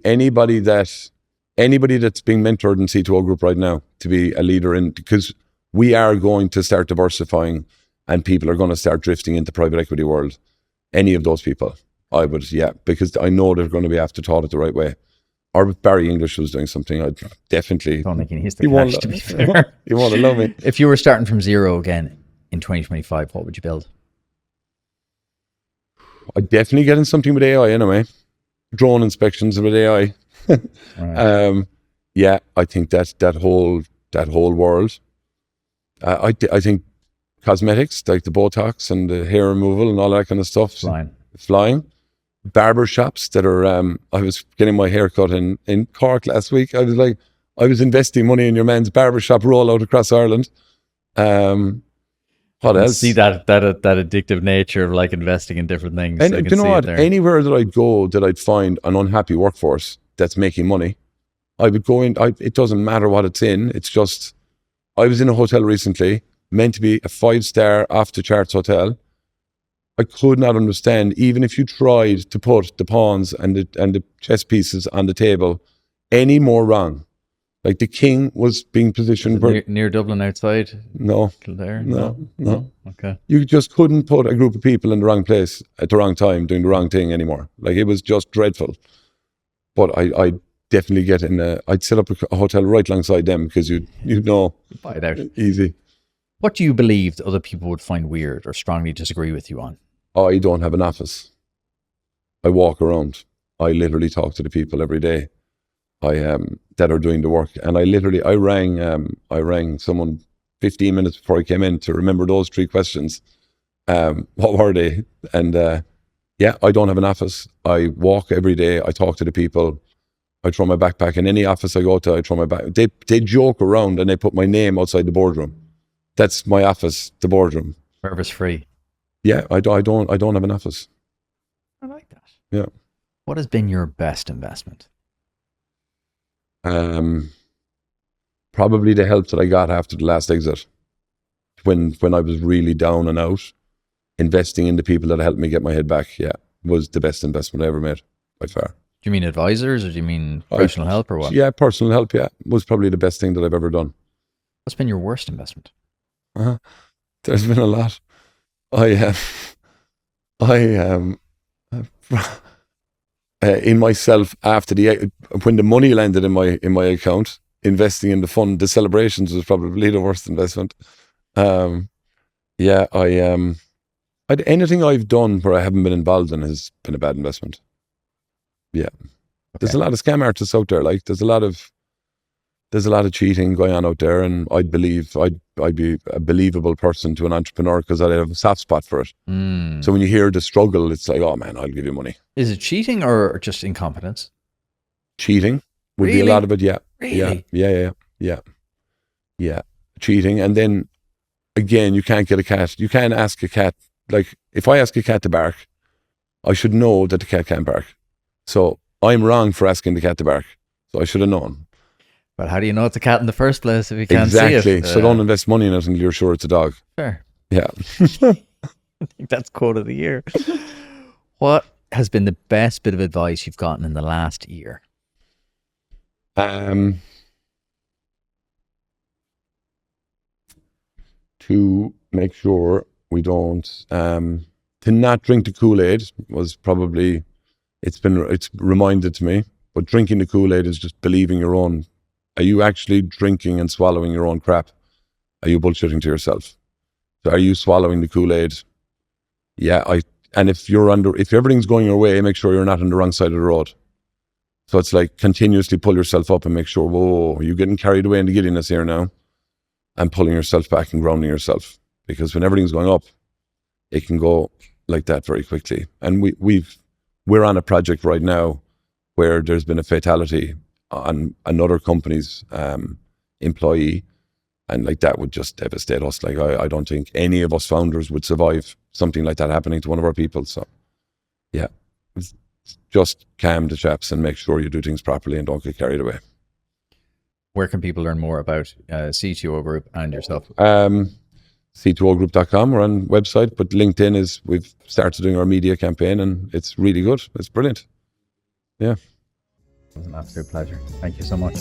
A: that's being mentored in C2O Group right now to be a leader in, because we are going to start diversifying and people are going to start drifting into private equity world. Any of those people, I would, because I know they're going to be after taught it the right way. Or if Barry English was doing something, I'd definitely.
B: Don't think he needs the
A: You won't
B: cash, to be fair.
A: You want to love me.
B: If you were starting from zero again in 2025, what would you build?
A: I'd definitely get in something with AI anyway. Drone inspections with AI.
B: Right.
A: I think that whole world. I think cosmetics like the Botox and the hair removal and all that kind of stuff. Flying. Barber shops that are. I was getting my hair cut in Cork last week. I was investing money in your man's barber shop rollout across Ireland. What else?
B: See that addictive nature of like investing in different things.
A: And
B: I
A: do
B: can
A: you know
B: see
A: what?
B: it there.
A: Anywhere that I'd go that I'd find an unhappy workforce that's making money, I would go in. It doesn't matter what it's in. It's just, I was in a hotel recently, meant to be a 5-star off the charts hotel. I could not understand, even if you tried to put the pawns and the chess pieces on the table, any more wrong. Like the king was being positioned
B: near Dublin outside.
A: No.
B: Kildare?
A: No.
B: Okay.
A: You just couldn't put a group of people in the wrong place at the wrong time doing the wrong thing anymore. Like it was just dreadful. But I definitely get in I'd set up a hotel right alongside them because you'd know.
B: Buy it out.
A: Easy.
B: What do you believe that other people would find weird or strongly disagree with you on?
A: I don't have an office. I walk around. I literally talk to the people every day. That are doing the work, and I rang someone 15 minutes before I came in to remember those 3 questions. What were they? And I don't have an office. I walk every day. I talk to the people. I throw my backpack in any office I go to. I throw my back. They joke around and they put my name outside the boardroom. That's my office, the boardroom.
B: Service free.
A: Yeah, I don't have an office.
B: I like that.
A: Yeah.
B: What has been your best investment?
A: Probably the help that I got after the last exit, when I was really down and out, investing in the people that helped me get my head back. Was the best investment I ever made by far.
B: Do you mean advisors, or do you mean professional help, or what?
A: Yeah, personal help. Yeah, was probably the best thing that I've ever done.
B: What's been your worst investment?
A: There's been a lot. In myself after when the money landed in my account, investing in the fund, the celebrations was probably the worst investment. Anything I've done where I haven't been involved in has been a bad investment. Yeah, There's a lot of scam artists out there. Like there's a lot of cheating going on out there, and I'd believe I'd be a believable person to an entrepreneur because I'd have a soft spot for it. So when you hear the struggle, it's like, oh man, I'll give you money.
B: Is it cheating or just incompetence?
A: Cheating would be a lot of it. Yeah.
B: Really?
A: Yeah. Cheating. And then again, you can't get a cat. You can't ask a cat. Like if I ask a cat to bark, I should know that the cat can't bark. So I'm wrong for asking the cat to bark. So I should have known.
B: But how do you know it's a cat in the first place if you can't see it?
A: Exactly. So don't invest money in it until you're sure it's a dog.
B: Fair.
A: Yeah.
B: I think that's quote of the year. What has been the best bit of advice you've gotten in the last year?
A: To make sure we don't, to not drink the Kool-Aid was probably, it's reminded to me, but drinking the Kool-Aid is just believing your own. Are you actually drinking and swallowing your own crap? Are you bullshitting to yourself? So are you swallowing the Kool-Aid? Yeah, and if everything's going your way, make sure you're not on the wrong side of the road. So it's like continuously pull yourself up and make sure, whoa, are you getting carried away in the giddiness here now? And pulling yourself back and grounding yourself. Because when everything's going up, it can go like that very quickly. And we're on a project right now where there's been a fatality on another company's employee, and like that would just devastate us. Like I don't think any of us founders would survive something like that happening to one of our people. So yeah, just calm the chaps and make sure you do things properly and don't get carried away.
B: Where can people learn more about C2O Group and yourself?
A: C2ogroup.com. We're on website, but LinkedIn is, we've started doing our media campaign and it's really good. It's brilliant. Yeah.
C: It was an absolute pleasure. Thank you so much.